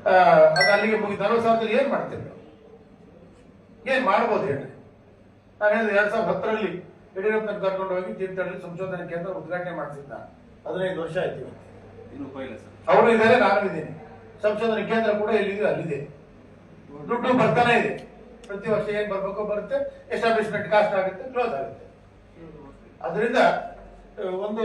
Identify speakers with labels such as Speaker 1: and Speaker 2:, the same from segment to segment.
Speaker 1: ಅದು ಅಲ್ಲಿಗೆ ಮುಗಿದು 40,000 ಏನ್ ಮಾಡ್ತೀರಿ ಏನ್ ಮಾಡ್ಬೋದು ಹೇಳಿ. ನಾನು ಹೇಳಿದ್ರೆ 2010ರಲ್ಲಿ ಯಡಿಯೂರಪ್ಪನ ಕರ್ಕೊಂಡು ಹೋಗಿ ತೀರ್ಥಹಳ್ಳಿ ಸಂಶೋಧನಾ ಕೇಂದ್ರ ಉದ್ಘಾಟನೆ ಮಾಡಿಸಿದ್ದ. 15 ವರ್ಷ ಆಯ್ತು. ಅವರು ಇದ್ದಾರೆ, ನಾನು ಇದ್ದೀನಿ. ಸಂಶೋಧನಾ ಕೇಂದ್ರ ಕೂಡ ಎಲ್ಲಿದೆ ಅಲ್ಲಿದೆ. ದುಡ್ಡು ಬರ್ತಾನೆ ಇದೆ. ಪ್ರತಿ ವರ್ಷ ಏನ್ ಬರ್ಬೇಕು ಬರುತ್ತೆ. ಎಸ್ಟಾಬ್ಲಿಷ್ಮೆಂಟ್ ಕಾಸ್ಟ್ ಆಗುತ್ತೆ, ಕ್ಲೋಸ್ ಆಗುತ್ತೆ. ಅದರಿಂದ ಒಂದು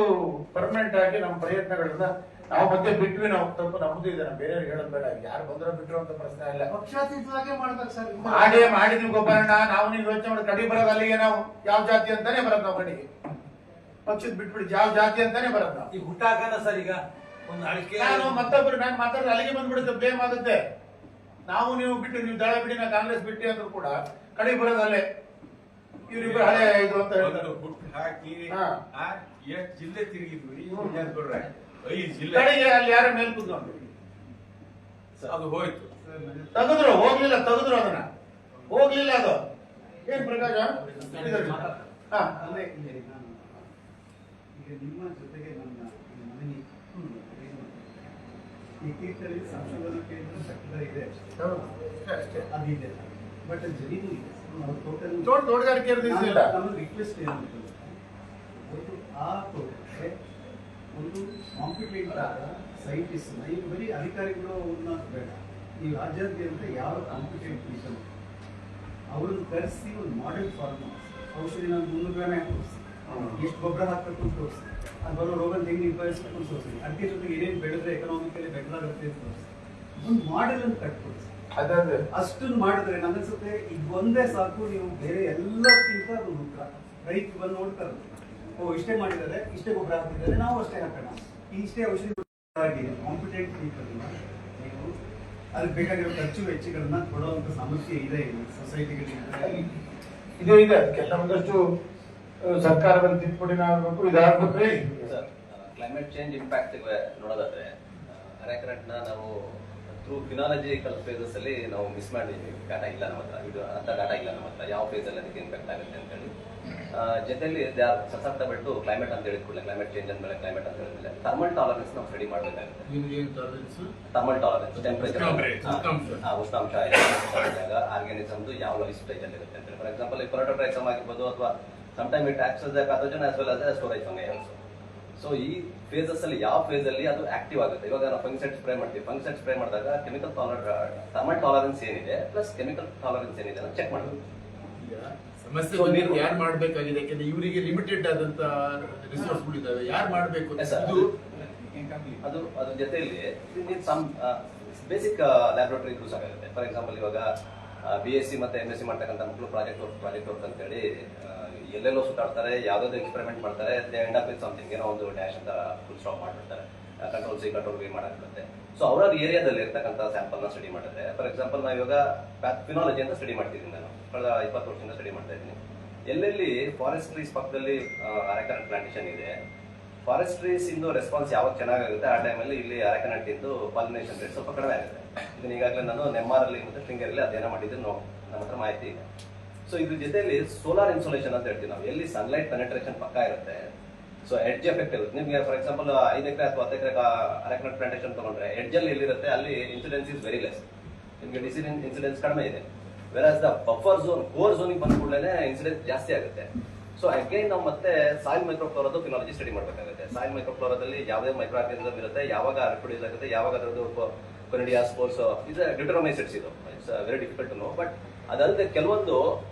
Speaker 1: ಪರ್ಮನೆಂಟ್ ಆಗಿ ನಮ್ಮ ಪ್ರಯತ್ನಗಳನ್ನ ನಾವು ಮತ್ತೆ ಬಿಟ್ವಿ. ನಾವು ತಪ್ಪು ನಮ್ಮದು ಇದೆ, ನಾವು ಬೇರೆಯವ್ರಿಗೆ ಹೇಳೋದು ಬೇಡ. ಯಾರು ಬಂದರೂ ಬಿಟ್ಟರು ಅಂತ ಪ್ರಶ್ನೆ ಇಲ್ಲ.
Speaker 2: ಪಕ್ಷಾತೀತವಾಗಿ ಮಾಡ್ಬೇಕು ಸರ್.
Speaker 1: ಮಾಡಿದ್ವಿ ಗೊಬ್ಬರಣ್ಣ. ನಾವು ನೀವು ಯೋಚನೆ ಮಾಡಿ ಕಡಿ ಬರೋದು ಅಲ್ಲಿಗೆ. ನಾವು ಯಾವ ಜಾತಿ ಅಂತಾನೆ ಬರೋದು. ನಾವು ಕಡೆಗೆ ಪಕ್ಷದ ಬಿಟ್ಬಿಡಿ ಯಾವ ಜಾತಿ ಅಂತಾನೆ ಬರೋದು. ನಾವು
Speaker 2: ಈಗ ಹುಟ್ಟಾಕನ ಸರ್. ಈಗ ಒಂದು ಅಡಿಕೆ
Speaker 1: ನಾನು ಮತ್ತೊಬ್ಬರು ನಾನು ಮಾತಾಡಿದ್ರೆ ಅಲ್ಲಿಗೆ ಬಂದ್ಬಿಡುತ್ತೆ, ಬ್ಲೇಮ್ ಆಗುತ್ತೆ. ನಾವು ನೀವು ಬಿಟ್ಟು ನೀವು ದಳ ಬಿಡಿ ನಾ ಕಾಂಗ್ರೆಸ್ ಬಿಟ್ಟಿ ಅಂದ್ರೂ ಕೂಡ ಕಡೆ ಬರೋದು ಅಲ್ಲೇ. ಇವರಿಬ್ಬರು ಹಳೆ ಇದು ಅಂತ ಹೇಳ್ತಾರೆ.
Speaker 3: ಜಿಲ್ಲೆ ತಿರುಗಿದ್ವಿ
Speaker 1: ಕಡೆಗೆ ಅಲ್ಲಿ ಯಾರ ಮೇಲ್ ಕೂತ್ಕೊಂಡು
Speaker 3: ಅದು ಹೋಯ್ತು.
Speaker 1: ಹೋಗ್ಲಿಲ್ಲ ಅದನ್ನ ಹೋಗ್ಲಿಲ್ಲ. ಅದು ಏನ್ ಪ್ರಕಾಶ
Speaker 4: ಈಗ ನಿಮ್ಮ ಜೊತೆಗೆ ನನ್ನ ಮನೆ ಈ ತೀರ್ಥಹಳ್ಳಿ ಸಂಶೋಧನಾ ಕೇಂದ್ರ ಸಕ್ಕರೆ ಇದೆ, ಅದಿದೆ. ಬಟ್ ಜಮೀನು ಇದೆ, ಟೋಟಲ್
Speaker 1: ತೋಟಗಾರಿಕೆ
Speaker 4: ನಮ್ಮ ರಿಕ್ವೆಸ್ಟ್ ಏನಂತಂದ್ರೆ ಆ ತೋಟಕ್ಕೆ ಒಂದು ಕಾಂಪಿಟೆಂಟ್ ಆದ ಸೈಂಟಿಸ್ಟ್, ಈಗ ಬರೀ ಅಧಿಕಾರಿಗಳು ಅವ್ರನ್ನ ಬೇಡ, ಈ ರಾಜ್ಯಾದ್ಯಂತ ಯಾವ ಕಾಂಪಿಟೆಂಟ್ ಪೀಪಲ್ ಅವ್ರನ್ನ ಕರೆಸಿ ಒಂದು ಮಾಡೆಲ್ ಫಾರ್ಮ್ ಔಷಧಿ ನಾನು 300 ಗ್ರಾಮ್ ತೋರಿಸಿ, ಎಷ್ಟು ಗೊಬ್ಬರ ಹಾಕಬೇಕು ಅಂತ ತೋರಿಸಿ, ಅದು ಬರೋ ರೋಗನ ಹೆಂಗೆ ನಿಭಾಯಿಸಬೇಕು ಅಂತ ತೋರಿಸಿ, ಅದಕ್ಕೆ ಜೊತೆಗೆ ಏನೇನು ಬೆಳೆದ್ರೆ ಎಕನಾಮಿಕಲಿ ಬೆಟರ್ ಆಗುತ್ತೆ ಅಂತ ತೋರಿಸಿ ಒಂದು ಮಾಡೆಲ್ ಅನ್ನು ಕಟ್ಕೊಡಿಸಿ. ಅಷ್ಟನ್ನು ಮಾಡಿದ್ರೆ ನನಗನ್ಸುತ್ತೆ ಈಗ ಒಂದೇ ಸಾಕು. ನೀವು ಬೇರೆ ಎಲ್ಲಕ್ಕಿಂತ ಅದು ಉತ್ತರ ರೈತ ಬಂದು ನೋಡ್ತಾರೆ, ಓ ಇಷ್ಟೇ ಮಾಡಿದ್ದಾರೆ, ಇಷ್ಟೇ ಗೊಬ್ಬರ ಹಾಕಿದ್ದಾರೆ, ನಾವು ಅಷ್ಟೇ ಹಾಕೋಣ, ಇಷ್ಟೇ ಔಷಧಿ ಆಗಿ ಕಾಂಪಿಟೆಂಟ್ ಪೀಪಲ್ ನೀವು ಅದಕ್ಕೆ ಬೇಕಾಗಿರೋ ಖರ್ಚು ವೆಚ್ಚಗಳನ್ನ ಕೊಡುವಂತ ಸಮಸ್ಯೆ ಇದೆ ಸೊಸೈಟಿಗಳಿಗೆ.
Speaker 1: ಇದು ಇದೆ. ಅದಕ್ಕೆಲ್ಲ ಒಂದಷ್ಟು ಸರ್ಕಾರದಲ್ಲಿ ತಿದ್ದುಪಡಿ ಆಗಬೇಕು. ಇದಾಗಬೇಕು.
Speaker 5: ಕ್ಲೈಮೇಟ್ ಚೇಂಜ್ ಇಂಪ್ಯಾಕ್ಟ್ ನೋಡೋದಾದ್ರೆ ಅರೆಕರೆಂಟ್ ನಾವು ಥ್ರೂ ಫಿನಾಲಜಿಕಲ್ ಫೇಸಸ್ ಅಲ್ಲಿ ನಾವು ಮಿಸ್ ಮಾಡಿದ್ವಿ. ಡಾಟಾ ಇಲ್ಲ ನಮ್ಮ ಹತ್ರ, ಇದು ಅಂತ ಡಾಟಾ ಇಲ್ಲ ನಮ್ಮ ಹತ್ರ, ಯಾವ ಫೇಸ್ ಅಲ್ಲಿ ಅದಕ್ಕೆ ಇಂಪ್ಯಾಕ್ಟ್ ಆಗುತ್ತೆ ಅಂತ ಹೇಳಿ. ಜೊತೆಲಿ ಸಸಕ್ತ ಬಿಟ್ಟು ಕ್ಲೈಮೇಟ್ ಅಂತ ಹೇಳಿದ ಕೂಡಲೇ ಕ್ಲೈಮೇಟ್ ಚೇಂಜ್ ಅಂದ್ಮೇಲೆ ಕ್ಲೈಮೇಟ್ ಅಂತ ಹೇಳಿದ್ರೆ ಥರ್ಮಲ್ ಟಾಲರೆನ್ಸ್ ನಾವು ಸ್ಟಡಿ ಮಾಡಬೇಕಾಗುತ್ತೆ. ಥರ್ಮಲ್ ಟಾಲರೆನ್ಸ್ ಟೆಂಪರೇಚರ್, ಉಷ್ಣಾಂಶ ಆರ್ಗ್ಯಾನಿಸಮ್ದು ಯಾವ ಲೈಫ್ ಸ್ಟೇಜ್ ಅಲ್ಲಿ ಇರುತ್ತೆ ಅಂತ. ಫಾರ್ ಎಕ್ಸಾಂಪಲ್ ಈ ಕೊರಟೋಟ್ರೈಸಮ್ ಆಗಿರ್ಬೋದು, ಅಥವಾ sometime it acts as A pathogen as well as A storage fungi also. So ಈ ಫೇಸಸ್ ಅಲ್ಲಿ ಯಾವ ಫೇಸ್ ಅಲ್ಲಿ ಅದು ಆಕ್ಟಿವ್ ಆಗುತ್ತೆ. ಇವಾಗ ನಾವು ಫಂಗಿಸೈಡ್ ಸ್ಪ್ರೇ ಮಾಡ್ತೀವಿ. ಫಂಗಿಸೈಡ್ ಸ್ಪ್ರೇ ಮಾಡಿದಾಗ ಥರ್ಮಲ್ ಟಾಲರೆನ್ಸ್ ಏನಿದೆ ಪ್ಲಸ್ ಕೆಮಿಕಲ್ ಟಾಲರೆನ್ಸ್ ಏನಿದೆ ಅಂತ ಚೆಕ್ ಮಾಡಬೇಕು.
Speaker 6: ಸಮಸ್ಯೆ ಯಾರು ಮಾಡ್ಬೇಕಾಗಿದೆ, ಯಾಕಂದ್ರೆ ಇವರಿಗೆ ಲಿಮಿಟೆಡ್ ಆದಂತ ರಿಸೋರ್ಸ್ ಇದಾವೆ, ಯಾರು ಮಾಡ್ಬೇಕು
Speaker 5: ಅದು ಜೊತೆಯಲ್ಲಿ ಬೇಸಿಕ್ ಲ್ಯಾಬ್ರೇಟರಿ ಯೂಸ್ ಆಗುತ್ತೆ. ಫಾರ್ ಎಕ್ಸಾಂಪಲ್ ಇವಾಗ BSc ಮತ್ತೆ MSc ಮಾಡ್ತಕ್ಕಂಥ ಮಕ್ಕಳು ಪ್ರಾಜೆಕ್ಟ್ ವರ್ಕ್ ಅಂತ ಹೇಳಿ ಎಲ್ಲೆಲ್ಲೋ ಸುತ್ತಾಡ್ತಾರೆ, ಯಾವ್ದಾದ್ರು ಎಕ್ಸ್ಪೆರಿಮೆಂಟ್ ಮಾಡ್ತಾರೆ, they end up with something, ಏನೋ ಒಂದು ಡ್ಯಾಶ್ ಅಂತ ಫುಲ್ ಸ್ಟಾಪ್ ಮಾಡಿರ್ತಾರೆ, ಕಂಟ್ರೋಲ್ C ಕಂಟ್ರೋಲ್ V ಮಾಡಾಗುತ್ತೆ. ಸೊ ಅವರ ಏರಿಯಾದಲ್ಲಿ ಇರ್ತಕ್ಕಂಥ ಸ್ಯಾಂಪಲ್ ನ ಸ್ಟಡಿ ಮಾಡಿದ್ರೆ, ಫಾರ್ ಎಕ್ಸಾಂಪಲ್ ನಾವು ಇವಾಗ ಫಿನಾಲಜಿ ಅಂತ ಸ್ಟಡಿ ಮಾಡ್ತಿದ್ದೀನಿ. ನಾನು ಕಳೆದ 20 ವರ್ಷದಿಂದ ಸ್ಟಡಿ ಮಾಡ್ತಾ ಇದ್ದೀನಿ. ಎಲ್ಲೆಲ್ಲಿ ಫಾರೆಸ್ಟ್ ಟ್ರೀಸ್ ಪಕ್ಕದಲ್ಲಿ ಅರೆಕನಟ್ ಪ್ಲಾಂಟೇಶನ್ ಇದೆ, ಫಾರೆಸ್ಟ್ ಟ್ರೀಸ್ ಇಂದು ರೆಸ್ಪಾನ್ಸ್ ಯಾವಾಗ ಚೆನ್ನಾಗುತ್ತೆ ಆ ಟೈಮಲ್ಲಿ ಇಲ್ಲಿ ಅರೆಕನಟ್ ಇಂದು ಪಾಲಿನೇಷನ್ ರೇಟ್ ಸ್ವಲ್ಪ ಕಡಿಮೆ ಆಗುತ್ತೆ. ಇದನ್ನ ಈಗಾಗಲೇ ನಾನು ನೆಮ್ಮಾರಲ್ಲಿ ಮತ್ತು ಶೃಂಗೇರಿಯಲ್ಲಿ ಅಧ್ಯಯನ ಮಾಡಿದ್ದು ನಮ್ಮ ಹತ್ರ ಮಾಹಿತಿ ಇದೆ. ಸೊ ಇದ್ರ ಜೊತೆಯಲ್ಲಿ ಸೋಲಾರ್ ಇನ್ಸುಲೇಷನ್ ಅಂತ ಹೇಳ್ತೀವಿ ನಾವು, ಎಲ್ಲಿ ಸನ್ಲೈಟ್ ಪೆನೆಟ್ರೇಷನ್ ಪಕ್ಕ ಇರುತ್ತೆ. ಸೊ ಎಡ್ಜ್ ಎಫೆಕ್ಟ್ ಇರುತ್ತೆ. ನಿಮ್ಗೆ ಫಾರ್ ಎಕ್ಸಾಂಪಲ್ 5 ಎಕರೆ ಅಥವಾ 10 ಎಕರೆ ಅರೆಕನಟ್ ಪ್ಲಾಂಟೇಶನ್ ತಗೊಂಡ್ರೆ ಎಡ್ಜಲ್ಲಿ ಎಲ್ಲಿರುತ್ತೆ ಅಲ್ಲಿ ಇನ್ಸಿಡೆನ್ಸ್ ಇಸ್ ವೆರಿ ಲೆಸ್, ನಿಮಗೆ ಇನ್ಸಿಡೆನ್ಸ್ ಕಡಿಮೆ ಇದೆ. ವೆರಾಸ್ ದ ಬಫರ್ ಝೋನ್ ಕೋರ್ ಝೋನಿಗೆ ಬಂದ ಕೂಡಲೇ ಇನ್ಸಿಡೆನ್ಸ್ ಜಾಸ್ತಿ ಆಗುತ್ತೆ. ಸೊ ಅಗೈನ್ ನಾವು ಮತ್ತೆ ಸಾಯಿಲ್ ಮೈಕ್ರೋಫ್ಲೋರಾದ ಫಿನಾಲಜಿ ಸ್ಟಡಿ ಮಾಡಬೇಕಾಗುತ್ತೆ. ಸಾಯಿಲ್ ಮೈಕ್ರೋಫ್ಲೋರಾದಲ್ಲಿ ಯಾವುದೇ ಮೈಕ್ರೋ ಆರ್ಗಾನಿಸಮ್ ಇರುತ್ತೆ, ಯಾವಾಗ ರಿಪ್ರೊಡ್ಯೂಸ್ ಆಗುತ್ತೆ, ಯಾವಾಗ ಅದರದ್ದು ಕೊನಿಡಿಯಾ ಸ್ಪೋರ್ಸ್ ಇದು ಡಿಟರ್ಮೈಸೆಟ್ಸ್, ಇದು it's very difficult to know. But ಅದಲ್ಲದೆ ಕೆಲವೊಂದು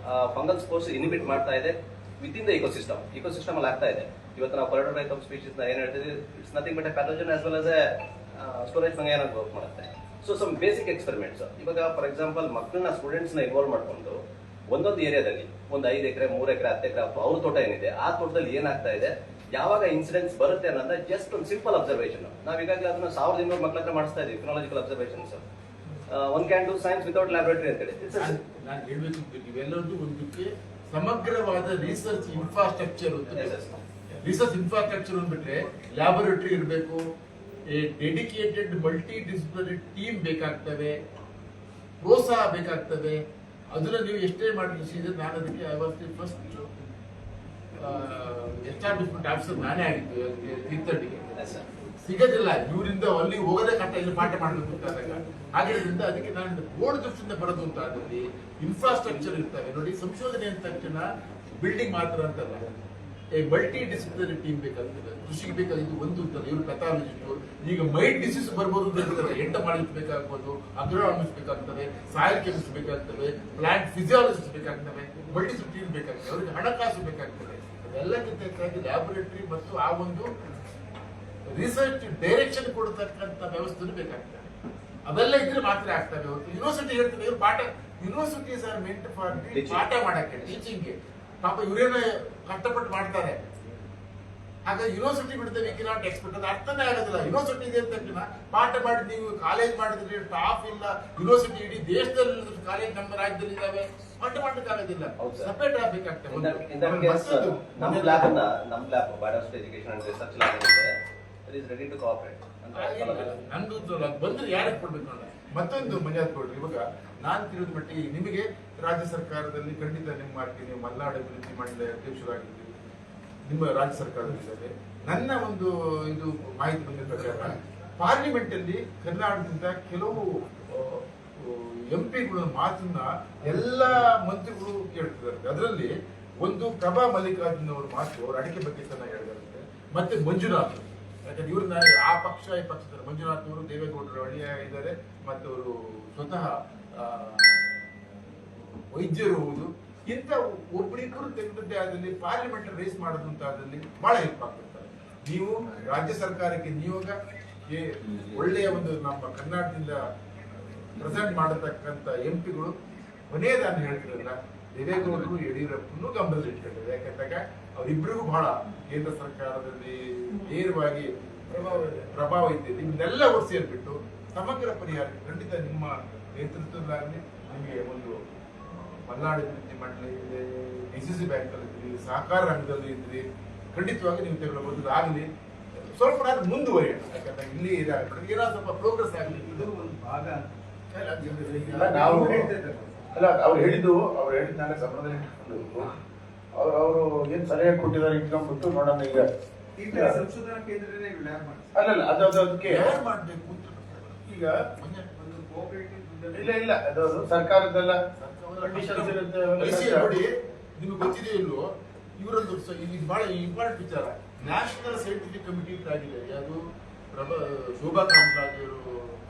Speaker 5: ಫಂಗಲ್ ಸ್ಪೋರ್ಸ್ ಇನಿಬಿಟ್ ಮಾಡ್ತಾ ಇದೆ ವಿತಿನ್ ದ ಇಕೋಸಿಸ್ಟಮ್ ಅಲ್ಲಿ ಆಗ್ತಾ ಇದೆ. ಇವತ್ತು ನಾವು ಕೊರಟೋಟ್ರೈಸಮ್ ಸ್ಪೀಶೀಸ್ ಏನ್ ಹೇಳ್ತೀವಿ, it's nothing but A pathogen as well as A storage fungi ಏನಾದ್ರು ವರ್ಕ್ ಮಾಡುತ್ತೆ. ಸೊ ಸಮ್ ಬೇಸಿಕ್ ಎಕ್ಸ್ಪೆರಿಮೆಂಟ್ಸ್ ಇವಾಗ ಫಾರ್ ಎಕ್ಸಾಂಪಲ್ ಮಕ್ಕಳನ್ನ ಸ್ಟೂಡೆಂಟ್ಸ್ ನ ಇನ್ವಾಲ್ವ್ ಮಾಡ್ಕೊಂಡು ಒಂದೊಂದು ಏರಿಯಾದಲ್ಲಿ ಒಂದು 5 ಎಕರೆ 3 ಎಕರೆ 10 ಎಕರೆ ಅವ್ರ ತೋಟ ಏನಿದೆ ಆ ತೋಟದಲ್ಲಿ ಏನಾಗ್ತಾ ಇದೆ, ಯಾವಾಗ ಇನ್ಸಿಡೆನ್ಸ್ ಬರುತ್ತೆ ಅನ್ನೋದ ಜಸ್ಟ್ ಒಂದು ಸಿಂಪಲ್ ಅಬ್ಸರ್ವೇಷನ್. ನಾವು ಈಗಾಗಲೇ ಅದನ್ನ 1200 ಮಕ್ಕಳ ಹತ್ರ ಮಾಡಿಸ್ತಾ ಇದೀವಿ phenological observations. One can do science without laboratory ಅಂತ ಹೇಳಿ.
Speaker 6: ನಾನು ಹೇಳ್ಬೇಕು, ಇವೆಲ್ಲದೂ ಒಂದಕ್ಕೆ ಸಮಗ್ರವಾದ ರಿಸರ್ಚ್ ಇನ್ಫ್ರಾಸ್ಟ್ರಕ್ಚರ್. ರಿಸರ್ಚ್ ಇನ್ಫ್ರಾಸ್ಟ್ರಕ್ಚರ್ ಅಂದ್ಬಿಟ್ರೆ ಲ್ಯಾಬೊರೇಟರಿ ಇರಬೇಕು, ಡೆಡಿಕೇಟೆಡ್ ಮಲ್ಟಿ ಡಿಸಿಪ್ಲಿನರಿ ಟೀಮ್ ಬೇಕಾಗ್ತವೆ, ಪ್ರೋತ್ಸಾಹ ಬೇಕಾಗ್ತವೆ. ಅದನ್ನ ನೀವು ಎಷ್ಟೇ ಮಾಡಿದ್ರೆ ನಾನು ಅದಕ್ಕೆ I was the first establishment officer ನಾನೇ ಆಗಿದ್ದು ತೀರ್ಥಹಳ್ಳಿಗೆ. ಸಿಗೋದಿಲ್ಲ. ಇವರಿಂದ ಅಲ್ಲಿ ಹೋಗೋದೇ ಕಷ್ಟ, ಇಲ್ಲಿ ಪಾಠ ಮಾಡಬೇಕು ಅಂತಾದಾಗ. ಆಗಿರೋದ್ರಿಂದ ಅದಕ್ಕೆ ನಾನು ಬೋರ್ಡ್ ದೃಷ್ಟಿಯಿಂದ ಬರೋದು ಅಂತ ಆದಲ್ಲಿ ಇನ್ಫ್ರಾಸ್ಟ್ರಕ್ಚರ್ ಇರ್ತವೆ ನೋಡಿ. ಸಂಶೋಧನೆ ಅಂದ ತಕ್ಷಣ ಬಿಲ್ಡಿಂಗ್ ಮಾತ್ರ ಅಂತಲ್ಲ, ಮಲ್ಟಿ ಡಿಸಿಪ್ಲಿನರಿ ಟೀಮ್ ಬೇಕಾಗ್ತದೆ. ಕೃಷಿಗೆ ಬೇಕಾಗಿದ್ದು ಒಂದು ಅಂತಲ್ಲ, ಇವರು ಪೆಥಾಲಜಿಸ್ಟ್, ಈಗ ಮೈಂಡ್ ಡಿಸೀಸ್ ಬರ್ಬೋದು ಅಂತ ಹೇಳ್ತಾರೆ. ಎಂಟಮಾಲಜಿಸ್ಟ್ ಬೇಕಾಗ್ಬೋದು, ಅಗ್ರೋನಾಮಿಸ್ಟ್ ಬೇಕಾಗ್ತದೆ, ಸಾಯಿಲ್ ಕೆಮಿಸ್ಟ್ ಬೇಕಾಗ್ತವೆ, ಪ್ಲಾಂಟ್ ಫಿಸಿಯಾಲಜಿಸ್ಟ್ ಬೇಕಾಗ್ತವೆ, ಮಲ್ಟಿ ಟೀಮ್ ಬೇಕಾಗ್ತದೆ, ಅವರಿಗೆ ಹಣಕಾಸು ಬೇಕಾಗ್ತದೆ. ಅದೆಲ್ಲಕ್ಕಿಂತ ಹೆಚ್ಚಾಗಿ ಲ್ಯಾಬೊರೇಟರಿ ಮತ್ತು ಆ ಒಂದು ರಿಸರ್ಚ್ ಡೈರೆಕ್ಷನ್ ಕೊಡತಕ್ಕಂಥ ವ್ಯವಸ್ಥೆ ಬೇಕಾಗ್ತದೆ. ಅವೆಲ್ಲ ಇದ್ರೆ ಮಾತ್ರ ಆಗ್ತವೆ ಹೊರತು ಯೂನಿವರ್ಸಿಟಿ ಹೇಳ್ತದೆ ಇವ್ರು ಪಾಠ, ಯೂನಿವರ್ಸಿಟೀಸ್ ಆರ್ ಮೆಂಟ್ ಫಾರ್ ಪಾಠ ಮಾಡಕ್ಕೆ, ಟೀಚಿಂಗ್ಗೆ. ಪಾಪ ಇವರೇನ ಕಷ್ಟಪಟ್ಟು ಮಾಡ್ತಾರೆ. ಹಾಗಾಗಿ ಯೂನಿವರ್ಸಿಟಿ ಬಿಡ್ತೇವೆ, ವಿ ನಾಟ್ ಎಕ್ಸ್ಪೆಕ್ಟ್, ಅದು ಅರ್ಥನೇ ಆಗೋದಿಲ್ಲ. ಯೂನಿವರ್ಸಿಟಿ ಇದೆ ಅಂತ ತಕ್ಷಣ ಪಾಠ ಮಾಡಿ ನೀವು ಕಾಲೇಜ್ ಮಾಡಿದ್ರೆ ಸ್ಟಾಫ್ ಇಲ್ಲ, ಯೂನಿವರ್ಸಿಟಿ ಇಡೀ ದೇಶದಲ್ಲಿ ಕಾಲೇಜ್ ನಮ್ಮ ರಾಜ್ಯದಲ್ಲಿ ಇದಾವೆ, ಪಾಠ ಮಾಡಲಿಕ್ಕೆ ಆಗೋದಿಲ್ಲ. ಸಪರೇಟ್ ಆಗ್ಬೇಕಾಗ್ತದೆ.
Speaker 5: ನಮ್ಮ lab biodiversity education and research lab is ready to cooperate.
Speaker 6: ನಂದು ಬಂದ್ರೆ ಯಾರಿಗೆ ಕೊಡ್ಬೇಕು ನೋಡ. ಮತ್ತೊಂದು ಮಂಜಾತ್ ಕೊಡ್ರಿ, ಇವಾಗ ನಾನು ತಿಳಿದ ಮಟ್ಟಿಗೆ ನಿಮಗೆ ರಾಜ್ಯ ಸರ್ಕಾರದಲ್ಲಿ ಖಂಡಿತ ನಿಮ್ಮ ಮಾರ್ಕೆ, ನೀವು ಮಲ್ನಾಡು ಅಭಿವೃದ್ಧಿ ಮಂಡಳಿ ಅಧ್ಯಕ್ಷರಾಗಿದ್ದೀರಿ, ನಿಮ್ಮ ರಾಜ್ಯ ಸರ್ಕಾರದಲ್ಲಿ ನನ್ನ ಒಂದು ಇದು ಮಾಹಿತಿ ಬಂದ ಪ್ರಕಾರ ಪಾರ್ಲಿಮೆಂಟ್ ಅಲ್ಲಿ ಕರ್ನಾಟಕದಿಂದ ಕೆಲವು ಎಂಪಿಗಳ ಮಾತನ್ನ ಎಲ್ಲ ಮಂತ್ರಿಗಳು ಕೇಳ್ತಿದ್ದಾರೆ. ಅದರಲ್ಲಿ ಒಂದು ಪ್ರಭಾ ಮಲ್ಲಿಕಾರ್ಜುನ್ ಅವ್ರ ಮಾತು, ಅವ್ರ ಅಡಿಕೆ ಬಗ್ಗೆ ಚೆನ್ನಾಗಿ ಹೇಳಿದಾರಂತೆ. ಮತ್ತೆ ಮಂಜುನಾಥ್, ಯಾಕಂದ್ರೆ ಇವ್ರನ್ನ ಆ ಪಕ್ಷ ಈ ಪಕ್ಷದ ಮಂಜುನಾಥ್ ಅವರು ದೇವೇಗೌಡರ ಒಳ್ಳೆಯ ಇದ್ದಾರೆ, ಮತ್ತು ಅವರು ಸ್ವತಃ ವೈದ್ಯರು ಹೌದು. ಇಂಥ ಒಬ್ಬರಿಬ್ಬರು ತೆಗೆದದ್ದೇ ಆದಲ್ಲಿ ಪಾರ್ಲಿಮೆಂಟ್ ರೇಸ್ ಮಾಡೋದು ಅಂತ ಆದಲ್ಲಿ ಬಹಳ ಹೆಲ್ಪ್ ಆಗ್ತಿರ್ತಾರೆ. ನೀವು ರಾಜ್ಯ ಸರ್ಕಾರಕ್ಕೆ ನಿಯೋಗ ಒಳ್ಳೆಯ ಒಂದು ನಮ್ಮ ಕರ್ನಾಟಕದಿಂದ ಪ್ರೆಸೆಂಟ್ ಮಾಡತಕ್ಕಂಥ ಎಂಪಿಗಳು ಕೊನೆಯದಾನು ಹೇಳ್ತಿರಲ್ಲ, ದೇವೇಗೌಡರು ಯಡಿಯೂರಪ್ಪನೂ ಗಮನದಲ್ಲಿ ಇಟ್ಕೊಂಡಿದ್ದಾರೆ. ಯಾಕಂದಾಗ ಅವರಿಬ್ಬರಿಗೂ ಬಹಳ ಕೇಂದ್ರ ಸರ್ಕಾರದಲ್ಲಿ ನೇರವಾಗಿ ಪ್ರಭಾವ ಇದೆ. ನಿಮ್ನೆಲ್ಲ ಒಟ್ಟು ಸೇರ್ಬಿಟ್ಟು ಸಮಗ್ರ ಪರಿಹಾರ ಖಂಡಿತ ನಿಮ್ಮ ನೇತೃತ್ವದಲ್ಲಿ ನಿಮಗೆ ಒಂದು ಮಲ್ನಾಡು ಅಭಿವೃದ್ಧಿ ಮಂಡಳಿ ಇದೆ, ಡಿಸಿಸಿ ಬ್ಯಾಂಕ್ ಅಲ್ಲಿ ಇದ್ರಿ, ಸಹಕಾರ ರಂಗದಲ್ಲಿ ಇದ್ರಿ, ಖಂಡಿತವಾಗಿ ನೀವು ತೆಗೆದುಕೊಳ್ಳಬಹುದು. ಆಗಲಿ ಸ್ವಲ್ಪ ಮುಂದುವರಿಯೋಣ. ಯಾಕಂದ್ರೆ ಇಲ್ಲಿ ಏನೋ ಸ್ವಲ್ಪ ಪ್ರೋಗ್ರೆಸ್ ಆಗಲಿ.
Speaker 4: ಇದು ಒಂದು ಭಾಗ
Speaker 1: ನಾವು ಅಲ್ಲ, ಅವ್ರು ಹೇಳಿದ್ದು ನಾಳೆ ಗಮನದಲ್ಲಿ ಇಟ್ಕೊಂಡು ಅವರು ಏನ್ ಸಲಹೆ ಕೊಟ್ಟಿದ್ದಾರೆ ಇಟ್ಕೊಂಡ್ಬಿಟ್ಟು ನೋಡೋಣ. ಈಗ
Speaker 4: ಸಂಶೋಧನಾ ಕೇಂದ್ರನೇ ಲ್ಯಾಬ್ ಮಾಡಿ
Speaker 1: ಅಲ್ಲಲ್ಲ, ಅದಕ್ಕೆ
Speaker 6: ಮಾಡ್ಬೇಕು ಅಂತ
Speaker 1: ಈಗ
Speaker 4: ಒಂದು ಕೋಆಪರೇಟಿವ್
Speaker 1: ಇಲ್ಲ ಅದು ಸರ್ಕಾರದೆಲ್ಲ ಕಂಡೀಷನ್ಸ್ ಇರುತ್ತೆ.
Speaker 6: ನೋಡಿ, ನಿಮ್ಗೆ ಗೊತ್ತಿದೆ ಇಲ್ಲೋ, ಇವರೊಂದು ಇದು ಬಹಳ ಇಂಪಾರ್ಟೆಂಟ್ ವಿಚಾರ. ನ್ಯಾಷನಲ್ ಸೈಂಟಿಫಿಕ್ ಕಮಿಟಿ ಆಗಿದೆ. ಅದು ಶೋಭಾ ಕಾಮರಾಜ್ ಅವರು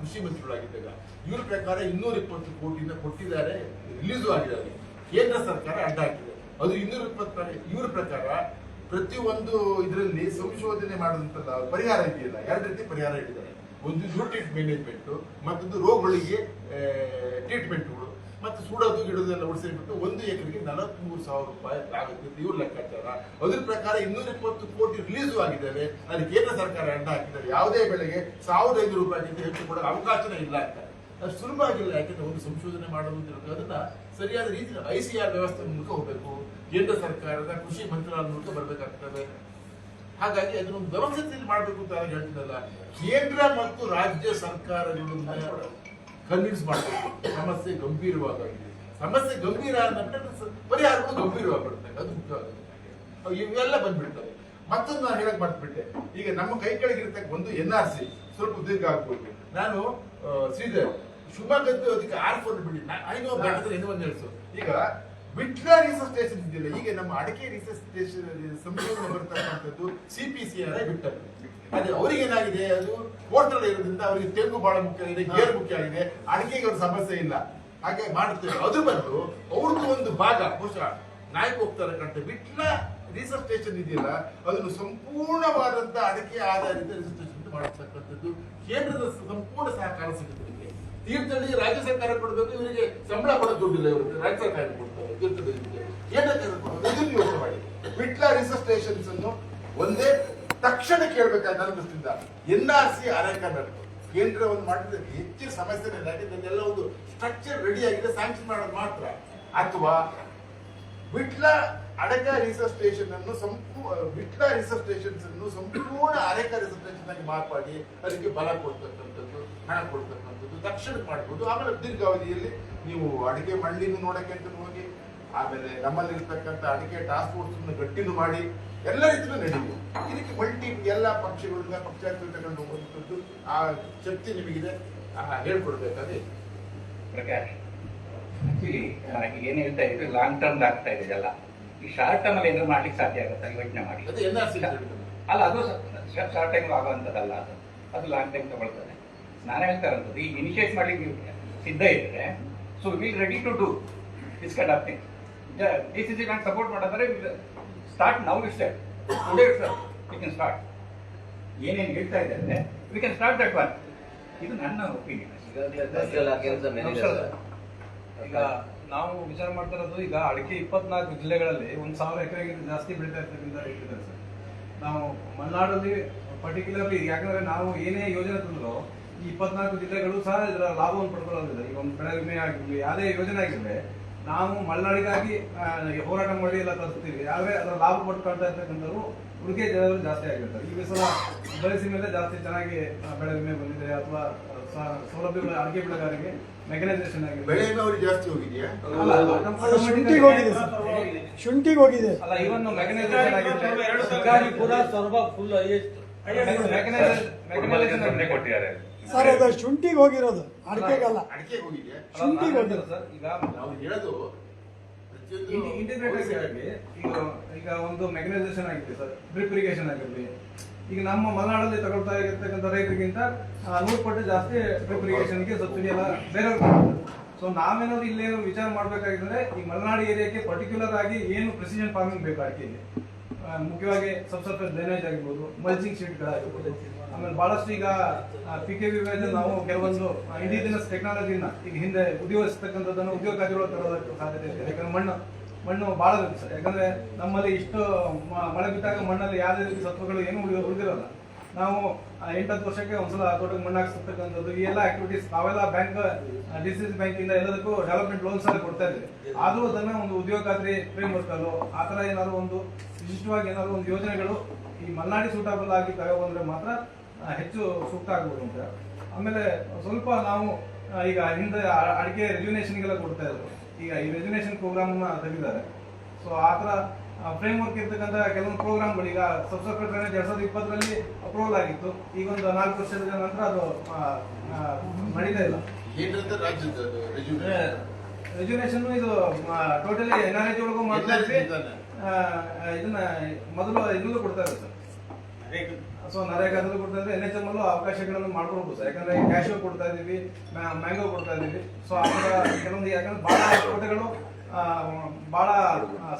Speaker 6: ಕೃಷಿ ಮಂತ್ರಿಗಳಾಗಿದ್ದಾಗ ಇವ್ರ ಪ್ರಕಾರ 220 ಕೋಟಿನ ಕೊಟ್ಟಿದ್ದಾರೆ, ರಿಲೀಸು ಆಗಿದ್ದಾರೆ. ಕೇಂದ್ರ ಸರ್ಕಾರ ಅಡ್ಡ ಹಾಕಿದೆ. ಅದು 220. ಇವ್ರ ಪ್ರಕಾರ ಪ್ರತಿಯೊಂದು ಇದರಲ್ಲಿ ಸಂಶೋಧನೆ ಮಾಡುವಂತಲ್ಲ ಪರಿಹಾರ ಇದೆಯಲ್ಲ, 2 ರೀತಿ ಪರಿಹಾರ ಇಟ್ಟಿದ್ದಾರೆ. ಒಂದು ನ್ಯೂಟ್ರಿಟ್ ಮ್ಯಾನೇಜ್ಮೆಂಟ್, ಮತ್ತೊಂದು ರೋಗಗಳಿಗೆ ಟ್ರೀಟ್ಮೆಂಟ್ಗಳು, ಮತ್ತೆ ಸುಡೋದು ಗಿಡೋದೆಲ್ಲ ಉಳಿಸಿಬಿಟ್ಟು 1 ಎಕರೆಗೆ 43,000 ರೂಪಾಯಿ ಆಗುತ್ತೆ ಇವ್ರ ಲೆಕ್ಕಾಚಾರ. ಅದ್ರ ಪ್ರಕಾರ 220 ಕೋಟಿ ರಿಲೀಸು ಆಗಿದ್ದಾರೆ. ಅಲ್ಲಿ ಕೇಂದ್ರ ಸರ್ಕಾರ ಅಡ್ಡ ಹಾಕಿದ್ದಾರೆ. ಯಾವುದೇ ಬೆಳೆಗೆ 1,500 ರೂಪಾಯಿಗಿಂತ ಹೆಚ್ಚು ಕೊಡೋ ಅವಕಾಶನೇ ಇಲ್ಲ ಅಂತ. ಅಷ್ಟು ಸುಲಭ ಆಗಿಲ್ಲ. ಯಾಕಂದ್ರೆ ಒಂದು ಸಂಶೋಧನೆ ಮಾಡೋದು ಅಂತ ಅದನ್ನ ಸರಿಯಾದ ರೀತಿ ICR ವ್ಯವಸ್ಥೆ ಮೂಲಕ ಹೋಗ್ಬೇಕು, ಕೇಂದ್ರ ಸರ್ಕಾರದ ಕೃಷಿ ಮಂತ್ರಾಲಯ ಮೂಲಕ ಬರ್ಬೇಕಾಗ್ತದೆ. ಹಾಗಾಗಿ ಅದನ್ನೊಂದು ವ್ಯವಸ್ಥೆಯಲ್ಲಿ ಮಾಡಬೇಕು ಅಂತ ಹೇಳ್ತಿದ್ದಲ್ಲ. ಕೇಂದ್ರ ಮತ್ತು ರಾಜ್ಯ ಸರ್ಕಾರಗಳನ್ನ ಕನ್ವಿನ್ಸ್ ಮಾಡಬೇಕು. ಸಮಸ್ಯೆ ಗಂಭೀರವಾಗಿದೆ. ಸಮಸ್ಯೆ ಗಂಭೀರ ಅಂದ್ರೆ ಪರಿಹಾರಗಳು ಗಂಭೀರವಾಗಿಬಿಡ್ತವೆ. ಅದು ಮುಖ್ಯವಾಗಿದೆ. ಇವೆಲ್ಲ ಬಂದ್ಬಿಡ್ತವೆ. ಮತ್ತೊಂದು ನಾನು ಹೇಳಕ್ ಮಾಡ್ಬಿಟ್ಟೆ. ಈಗ ನಮ್ಮ ಕೈ ಕೆಳಗಿರ್ತಕ್ಕ ಒಂದು NRC ಸ್ವಲ್ಪ ದೀರ್ಘ ಆಗ್ಬೋದು. ನಾನು ಶ್ರೀಧರ್ ಶಿವಮೊಗ್ಗದ್ದು ಅದಕ್ಕೆ R4 ಬಿಡಿ ಐನೋ ಬೆಟ್ಟದಲ್ಲಿ ಇನ್ನೊಂದು ಹೇಳ್ಸು. ಈಗ ವಿಟ್ಲ ರಿಸರ್ಚ್ ಸ್ಟೇಷನ್ ಇದೆಯಲ್ಲ, ಈಗ ನಮ್ಮ ಅಡಿಕೆ ರಿಸರ್ಚ್ ಸ್ಟೇಷನ್ ಸಂಶೋಧನೆ ಬರ್ತಕ್ಕಂಥದ್ದು CPCR ಬಿಟ್ಟದ್ದು. ಅದೇ ಅವ್ರಿಗೆ ಏನಾಗಿದೆ, ಅದು ಹೋಟೆಲ್ ಇರೋದ್ರಿಂದ ಅವರಿಗೆ ತೆಂಗು ಬಹಳ ಮುಖ್ಯ ಆಗಿದೆ, ಗೇರು ಮುಖ್ಯ ಆಗಿದೆ, ಅಡಿಕೆಗೆ ಅವ್ರ ಸಮಸ್ಯೆ ಇಲ್ಲ. ಹಾಗೆ ಮಾಡ್ತೇವೆ. ಅದು ಬಂದು ಅವ್ರದ್ದು ಒಂದು ಭಾಗ ಬಹುಶಃ ನಾಯಕ ಹೋಗ್ತಾರೆ ಕಂಡ ವಿಟ್ಲ ರಿಸರ್ಚ್ ಸ್ಟೇಷನ್ ಇದೆಯಲ್ಲ, ಅದನ್ನು ಸಂಪೂರ್ಣವಾದಂತ ಅಡಿಕೆ ಆಧಾರಿತ ರಿಸರ್ಚ್ ಸ್ಟೇಷನ್ ಮಾಡತಕ್ಕಂಥದ್ದು ಕೇಂದ್ರದ ಸಂಪೂರ್ಣ ಸಹಕಾರ ಸಿಗುತ್ತೆ. ತೀರ್ಥಹಳ್ಳಿ ರಾಜ್ಯ ಸರ್ಕಾರ ಕೊಡಬೇಕು, ಇವರಿಗೆ ಸಂಬಳ ಕೊಡೋದು ದುಡ್ಡಿಲ್ಲ, ಇವರು ರಾಜ್ಯ ಸರ್ಕಾರ ಕೊಡ್ತಾರೆ. ತೀರ್ಥಹಳ್ಳಿಗೆ ಇದನ್ನು ಯೋಚನೆ ಮಾಡಿ. ವಿಟ್ಲ ರಿಸರ್ಚ್ ಸ್ಟೇಷನ್ಸ್ ಅನ್ನು ಒಂದೇ ತಕ್ಷಣ ಕೇಳಬೇಕಾದ ನನ್ನ ದೃಷ್ಟಿಯಿಂದ NRC ಅರೆಕರ್ನಾಟಕ ಕೇಂದ್ರ ಒಂದು ಮಾಡಿದ್ರೆ ಹೆಚ್ಚಿನ ಸಮಸ್ಯೆ ಇಲ್ಲ. ಯಾಕಂದ್ರೆ ಎಲ್ಲ ಒಂದು ಸ್ಟ್ರಕ್ಚರ್ ರೆಡಿ ಆಗಿದೆ, ಸ್ಯಾಂಕ್ಷನ್ ಮಾಡೋದು ಮಾತ್ರ. ಅಥವಾ ವಿಟ್ಲ ಅಡಕ ರಿಸರ್ಚ್ ಸ್ಟೇಷನ್ ಅನ್ನು ವಿಟ್ಲ ರಿಸರ್ಚ್ ಸ್ಟೇಷನ್ಸ್ ಅನ್ನು ಸಂಪೂರ್ಣ ಅರೆಕ ರಿಸರ್ಚ್ ಸ್ಟೇಷನ್ ಆಗಿ ಮಾರ್ಪಾಡಿ ಅದಕ್ಕೆ ಬಲ ಕೊಡ್ತಕ್ಕಂಥದ್ದು, ಹಣ ಕೊಡ್ತಕ್ಕಂಥದ್ದು ತಕ್ಷಣಕ್ಕೆ ಮಾಡ್ಬೋದು. ಆಮೇಲೆ ದೀರ್ಘಾವಧಿಯಲ್ಲಿ ನೀವು ಅಡಿಕೆ ಮಳ್ಳಿನೂ ನೋಡಕ್ಕೆ ಅಂತ ಹೋಗಿ, ಆಮೇಲೆ ನಮ್ಮಲ್ಲಿರ್ತಕ್ಕಂಥ ಅಡಿಕೆ ಟಾಸ್ಕ್ ಫೋರ್ಸ್ ಗಟ್ಟಿನೂ ಮಾಡಿ ಎಲ್ಲ ರೀತಿಯಲ್ಲೂ ನಡೀಲಿ. ಇದಕ್ಕೆ ಮಲ್ಟಿ ಎಲ್ಲ ಪಕ್ಷಗಳಿಂದ ಪಕ್ಷಾಂತರ ತಗೊಂಡು ಹೋಗುವಂಥದ್ದು ಆ ಶಕ್ತಿ ನಿಮಗಿದೆ, ಹೇಳ್ಕೊಡ್ಬೇಕಾದ್ರೆ
Speaker 7: ಪ್ರಕಾಶ್ ಆಕ್ಚುಲಿ ಈಗ ಏನ್ ಹೇಳ್ತಾ ಇದ್ರೆ ಲಾಂಗ್ ಟರ್ಮ್ ಆಗ್ತಾ ಇದೆ ಇದೆಲ್ಲ. ಈ ಶಾರ್ಟ್ ಟರ್ಮ್ ಅಲ್ಲಿ ಏನಾದ್ರು ಮಾಡ್ಲಿಕ್ಕೆ ಸಾಧ್ಯ ಆಗುತ್ತಾ ಯೋಚನೆ ಮಾಡಿ?
Speaker 6: ಅದು NRC
Speaker 7: ಅಲ್ಲ, ಅದು ಶಾರ್ಟ್ ಟೈಮ್ ಆಗುವಂತದ್ದಲ್ಲ, ಅದು ಲಾಂಗ್ ಟೈಮ್ ತಗೊಳ್ತದೆ. ನಾನು ಹೇಳ್ತಾ ಇರೋದು ಈ ಇನಿಷಿಯೇಟ್ ಮಾಡ್ಲಿಕ್ಕೆ ನೀವು ಸಿದ್ಧ ಇದ್ರೆ, so will ready to do this kind of thing. DCC ನಾನು ಸಪೋರ್ಟ್ ಮಾಡಿದ್ರೆ start now it's today it's we can start. ಏನೇನು ಹೇಳ್ತಾ ಇದ್ದಾರೆ we can start that one. ಇದು ನನ್ನ ಒಪಿನಿಯನ್.
Speaker 2: ಈಗ ನಾವು ವಿಚಾರ ಮಾಡ್ತಾ ಇರೋದು, ಈಗ ಅಡಿಕೆ 24 ಜಿಲ್ಲೆಗಳಲ್ಲಿ 1,000 ಎಕರೆಗೆ ಜಾಸ್ತಿ ಬೆಳೀತಾ ಇರ್ತಕ್ಕಂಥ ಇಟ್ಟಿದ್ದಾರೆ ಸರ್. ನಾವು ಮಲೆನಾಡಲ್ಲಿ ಪರ್ಟಿಕ್ಯುಲರ್ಲಿ, ಯಾಕಂದ್ರೆ ನಾವು ಏನೇ ಯೋಜನೆ ತಂದ್ರು ಈ 24 ಜಿಲ್ಲೆಗಳು ಸಹ ಇದರ ಲಾಭವನ್ನು ಪಡ್ಕೊಳ್ಳೋದಿಲ್ಲ. ಈಗ ಒಂದು ಬೆಳೆ ವಿಮೆ ಆಗಿರಲಿ, ಯಾವುದೇ ಯೋಜನೆ ಆಗಿರಲಿ, ನಾವು ಮಲೆನಾಡಿಗಾಗಿ ಹೋರಾಟ ಮಾಡಿ ಎಲ್ಲ ತರಿಸ್ತೀವಿ. ಆದ್ರೆ ಅದರ ಲಾಭ ಪಡ್ಕೊಳ್ತಾ ಇರ್ತಕ್ಕಂಥವ್ರು ಉಳಿಕೆ ಜನರು ಜಾಸ್ತಿ ಆಗಿರ್ತಾರೆ. ಈ ಸಲ ಬೆಳೆಸಿ ಮೇಲೆ ಜಾಸ್ತಿ ಚೆನ್ನಾಗಿ ಬೆಳೆ ವಿಮೆ ಬಂದಿದೆ, ಅಥವಾ ಸೌಲಭ್ಯಗಳು ಅಡಿಕೆ ಬೆಳೆಗಾರರಿಗೆ ಮೆಕನೈಸೇಷನ್ ಆಗಿದೆ.
Speaker 6: ಬೆಳೆ ಅವ್ರಿಗೆ ಜಾಸ್ತಿ ಹೋಗಿದೆಯಾ?
Speaker 8: ಶುಂಠಿಗೆ ಹೋಗಿದೆ ಸರ್, ಶುಂಠಿಗೆ ಹೋಗಿದೆ.
Speaker 2: ಅಲ್ಲ, ಇವನ್ ಮೆಕನೈಸೇಷನ್ ಆಗಿದೆ.
Speaker 7: ಕೊಟ್ಟಿದ್ದಾರೆ
Speaker 8: ಸರ್ ಅದು ಶುಂಠಿಗೆ ಹೋಗಿರೋದು, ಅಡಿಕೆಗಲ್ಲ.
Speaker 6: ಅಡಿಕೆಗೆ ಹೋಗಿದೆಯಾ?
Speaker 8: ಶುಂಠಿಗೆ ಹೋಗಿರೋದು
Speaker 2: ಸರ್. ಈಗ
Speaker 6: ನಾವು ಹೇಳೋದು ಪ್ರತಿಯೊಂದು
Speaker 2: ಇಂಟಿಗ್ರೇಟೆಡ್ ಆಗಿ ಈಗ ಒಂದು ಮೆಕನೈಸೇಷನ್ ಆಗಿದೆ ಸರ್, ಡ್ರಿಪ್ ಇರಿಗೇಷನ್ ಆಗಿರಲಿ. ಈಗ ನಮ್ಮ ಮಲೆನಾಡಲ್ಲಿ ತಗೊಳ್ತಾ ಇರತಕ್ಕಂಥ ರೈತರಿಗಿಂತ 100 ಪಟ್ಟು ಜಾಸ್ತಿ ಡ್ರಿಪ್ ಇರಿಗೇಷನ್ಗೆ ಸಬ್ಸಿಡಿ ಎಲ್ಲ ಬೇರೆಯವ್ರು ಮಾಡ್ತಾರೆ. ಸೊ ನಾವೇನಾದ್ರು ಇಲ್ಲೇನು ವಿಚಾರ ಮಾಡ್ಬೇಕಾಗಿದ್ರೆ, ಈ ಮಲೆನಾಡು ಏರಿಯಾಕ್ಕೆ ಪರ್ಟಿಕ್ಯುಲರ್ ಆಗಿ ಏನು ಪ್ರೆಸಿಷನ್ ಫಾರ್ಮಿಂಗ್ ಬೇಕು ಅಡಿಕೆಗೆ, ಮುಖ್ಯವಾಗಿ ಸಬ್ಸರ್ಫೇಸ್ ಡ್ರೈನೇಜ್ ಆಗಿರ್ಬೋದು, ಮಲ್ಚಿಂಗ್ ಶೀಟ್ಗಳಾಗಿರ್ಬೋದು. ಆಮೇಲೆ ಬಹಳಷ್ಟು ಈಗ PKV ನಾವು ಕೆಲವೊಂದು ಇಂಡಿಜಿನಸ್ ಟೆಕ್ನಾಲಜಿನ ಈಗ ಹಿಂದೆ ಉದ್ಯೋಗಿಸ್ತಕ್ಕಂಥದ್ದನ್ನು ಉದ್ಯೋಗ ಖಾತೆಗಳು ತರೋದಕ್ಕೆ ಸಾಧ್ಯತೆ ಇದೆ. ಯಾಕಂದ್ರೆ ಮಣ್ಣು ಬಹಳ ಬೇಕು ಸರ್. ಯಾಕಂದ್ರೆ ನಮ್ಮಲ್ಲಿ ಇಷ್ಟು ಮಳೆ ಬಿದ್ದಾಗ ಮಣ್ಣಲ್ಲಿ ಯಾವುದೇ ರೀತಿ ಸತ್ವಗಳು ಏನು ಉಳಿದಿರೋಲ್ಲ. ನಾವು 8-10 ವರ್ಷಕ್ಕೆ ಒಂದ್ಸಲ ತೋಟಕ್ಕೆ ಮಣ್ಣು ಹಾಕಿಸ್ತಕ್ಕಂಥದ್ದು, ಈ ಎಲ್ಲ ಆಕ್ಟಿವಿಟೀಸ್ ನಾವೆಲ್ಲ ಬ್ಯಾಂಕ್, DCC ಬ್ಯಾಂಕ್ ಇಂದ ಎಲ್ಲದಕ್ಕೂ ಡೆವಲಪ್ಮೆಂಟ್ ಲೋನ್ಸ್ ಎಲ್ಲ ಕೊಡ್ತಾ ಇದ್ದೀವಿ. ಆದ್ರೂ ಅದನ್ನ ಒಂದು ಉದ್ಯೋಗ ಖಾತ್ರಿ ಫ್ರೇಮ್ ವರ್ಕ್ ಅಲ್ಲೋ ಆ ತರ ಏನಾದ್ರು ಒಂದು ವಿಶಿಷ್ಟವಾಗಿ ಏನಾದ್ರು ಒಂದು ಯೋಜನೆಗಳು ಈ ಮಲೆನಾಡಿ ಸೂಟಬಲ್ ಆಗಿ ತಗೊಬಂದ್ರೆ ಮಾತ್ರ ಹೆಚ್ಚು ಸೂಕ್ತ ಆಗ್ಬೋದು ಅಂತ. ಆಮೇಲೆ ಸ್ವಲ್ಪ ನಾವು ಈಗ ಹಿಂದೆ ಅಡಿಕೆ ರೆಜ್ಯುನೇಷನ್ಗೆಲ್ಲ ಕೊಡ್ತಾ ಇದ್ರು. ಈಗ ಈ ರೆಜ್ಯುನೇಷನ್ ಪ್ರೋಗ್ರಾಮ್ ತೆಗೆದಿದ್ದಾರೆ. ಸೊ ಆ ತರ ಫ್ರೇಮ್ ವರ್ಕ್ ಇರ್ತಕ್ಕಂಥ ಕೆಲವೊಂದು ಪ್ರೋಗ್ರಾಮ್ಗಳು ಈಗ ಸಬ್ಸರ್ಫೇಸ್ ಡ್ರೈನೇಜ್ 2020ರಲ್ಲಿ ಅಪ್ರೂವಲ್ ಆಗಿತ್ತು. ಈಗ ಒಂದು 4 ವರ್ಷದ ನಂತರ ಅದು ನಡೀತಾ ಇಲ್ಲ.
Speaker 6: ಏನಂತ ರಾಜ್ಯದ
Speaker 2: ರೆಜ್ಯುನೇಷನ್ ಇದು ಟೋಟಲಿ NRH ಒಳಗೂ ಮಾಡ್ತಾ ಇದ್ವಿ. ಇದನ್ನ ಮೊದಲು ಇದರಲ್ಲೂ ಕೊಡ್ತಾ ಇದ್ದಾರೆ ಸರ್. ಸೊ ನರೇಗಾದಲ್ಲೂ ಕೊಡ್ತಾ ಇದ್ರೆ, NHM ಅಲ್ಲೂ ಅವಕಾಶಗಳನ್ನು ಮಾಡ್ಕೊಳ್ಬೋದು ಸರ್. ಯಾಕಂದ್ರೆ ಕ್ಯಾಶು ಕೊಡ್ತಾ ಇದೀವಿ, ಮ್ಯಾಂಗೋ ಕೊಡ್ತಾ ಇದೀವಿ. ಸೊ ಆ ಥರ ಕೆಲವೊಂದು, ಯಾಕಂದ್ರೆ ಬಹಳ ತೋಟಗಳು ಬಹಳ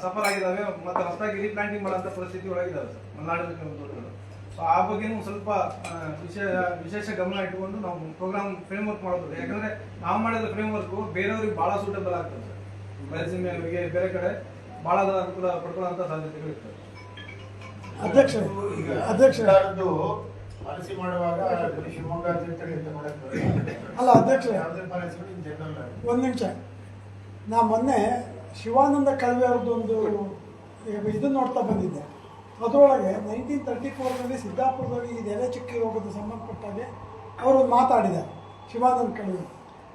Speaker 2: ಸಫರ್ ಆಗಿದ್ದಾವೆ, ಮತ್ತೆ ಹೊಸದಾಗಿ ರೀಪ್ಲಾಂಟಿಂಗ್ ಮಾಡುವಂತ ಪರಿಸ್ಥಿತಿ ಒಳಗಿದ್ದಾವೆ ಸರ್ ಮಲೆನಾಡಿನ ಕೆಲವೊಂದು ತೋಟಗಳು. ಸೊ ಆ ಬಗ್ಗೆನೂ ಸ್ವಲ್ಪ ವಿಶೇಷ ಗಮನ ಇಟ್ಟುಕೊಂಡು ನಾವು ಪ್ರೋಗ್ರಾಮ್ ಫ್ರೇಮ್ ವರ್ಕ್ ಮಾಡಬಹುದು. ಯಾಕಂದ್ರೆ ನಾವು ಮಾಡಿದ ಫ್ರೇಮ್ ವರ್ಕ್ ಬೇರೆಯವ್ರಿಗೆ ಬಹಳ ಸೂಟಬಲ್ ಆಗ್ತದೆ ಸರ್. ಬಯಲುಸೀಮೆಯವರಿಗೆ ಬೇರೆ ಕಡೆ ಬಹಳ ಅನುಕೂಲ ಪಡ್ಕೊಳ್ಳುವಂತ ಸಾಧ್ಯತೆಗಳು ಇರ್ತದೆ.
Speaker 8: ಅಧ್ಯಕ್ಷ
Speaker 1: ಸರ್ಕಾರದ್ದು ಪಾಲಿಸಿ ಮಾಡುವಾಗ ಬರೀ ಶಿವಮೊಗ್ಗ ಜಿಲ್ಲೆ ಅಂತ ಮಾಡಕ್ಕೆ
Speaker 8: ಅಲ್ಲ ಅಧ್ಯಕ್ಷ,
Speaker 1: ಯಾವುದೇ ಪಾಲಿಸಿಗಳು ಇನ್ ಜನರಲ್
Speaker 8: ಒಂದು ನಿಮಿಷ. ನಾ ಮೊನ್ನೆ ಶಿವಾನಂದ ಕಳ್ವೆ ಅವ್ರದ್ದೊಂದು ಇದನ್ನ ನೋಡ್ತಾ ಬಂದಿದ್ದೆ. ಅದರೊಳಗೆ 1934ರಲ್ಲಿ ಸಿದ್ದಾಪುರದಲ್ಲಿ ಈ ಎಲೆ ಚುಕ್ಕಿ ರೋಗದ ಸಂಬಂಧಪಟ್ಟಾಗೆ ಅವರು ಮಾತಾಡಿದ್ದಾರೆ ಶಿವಾನಂದ ಕಳ್ವೆ.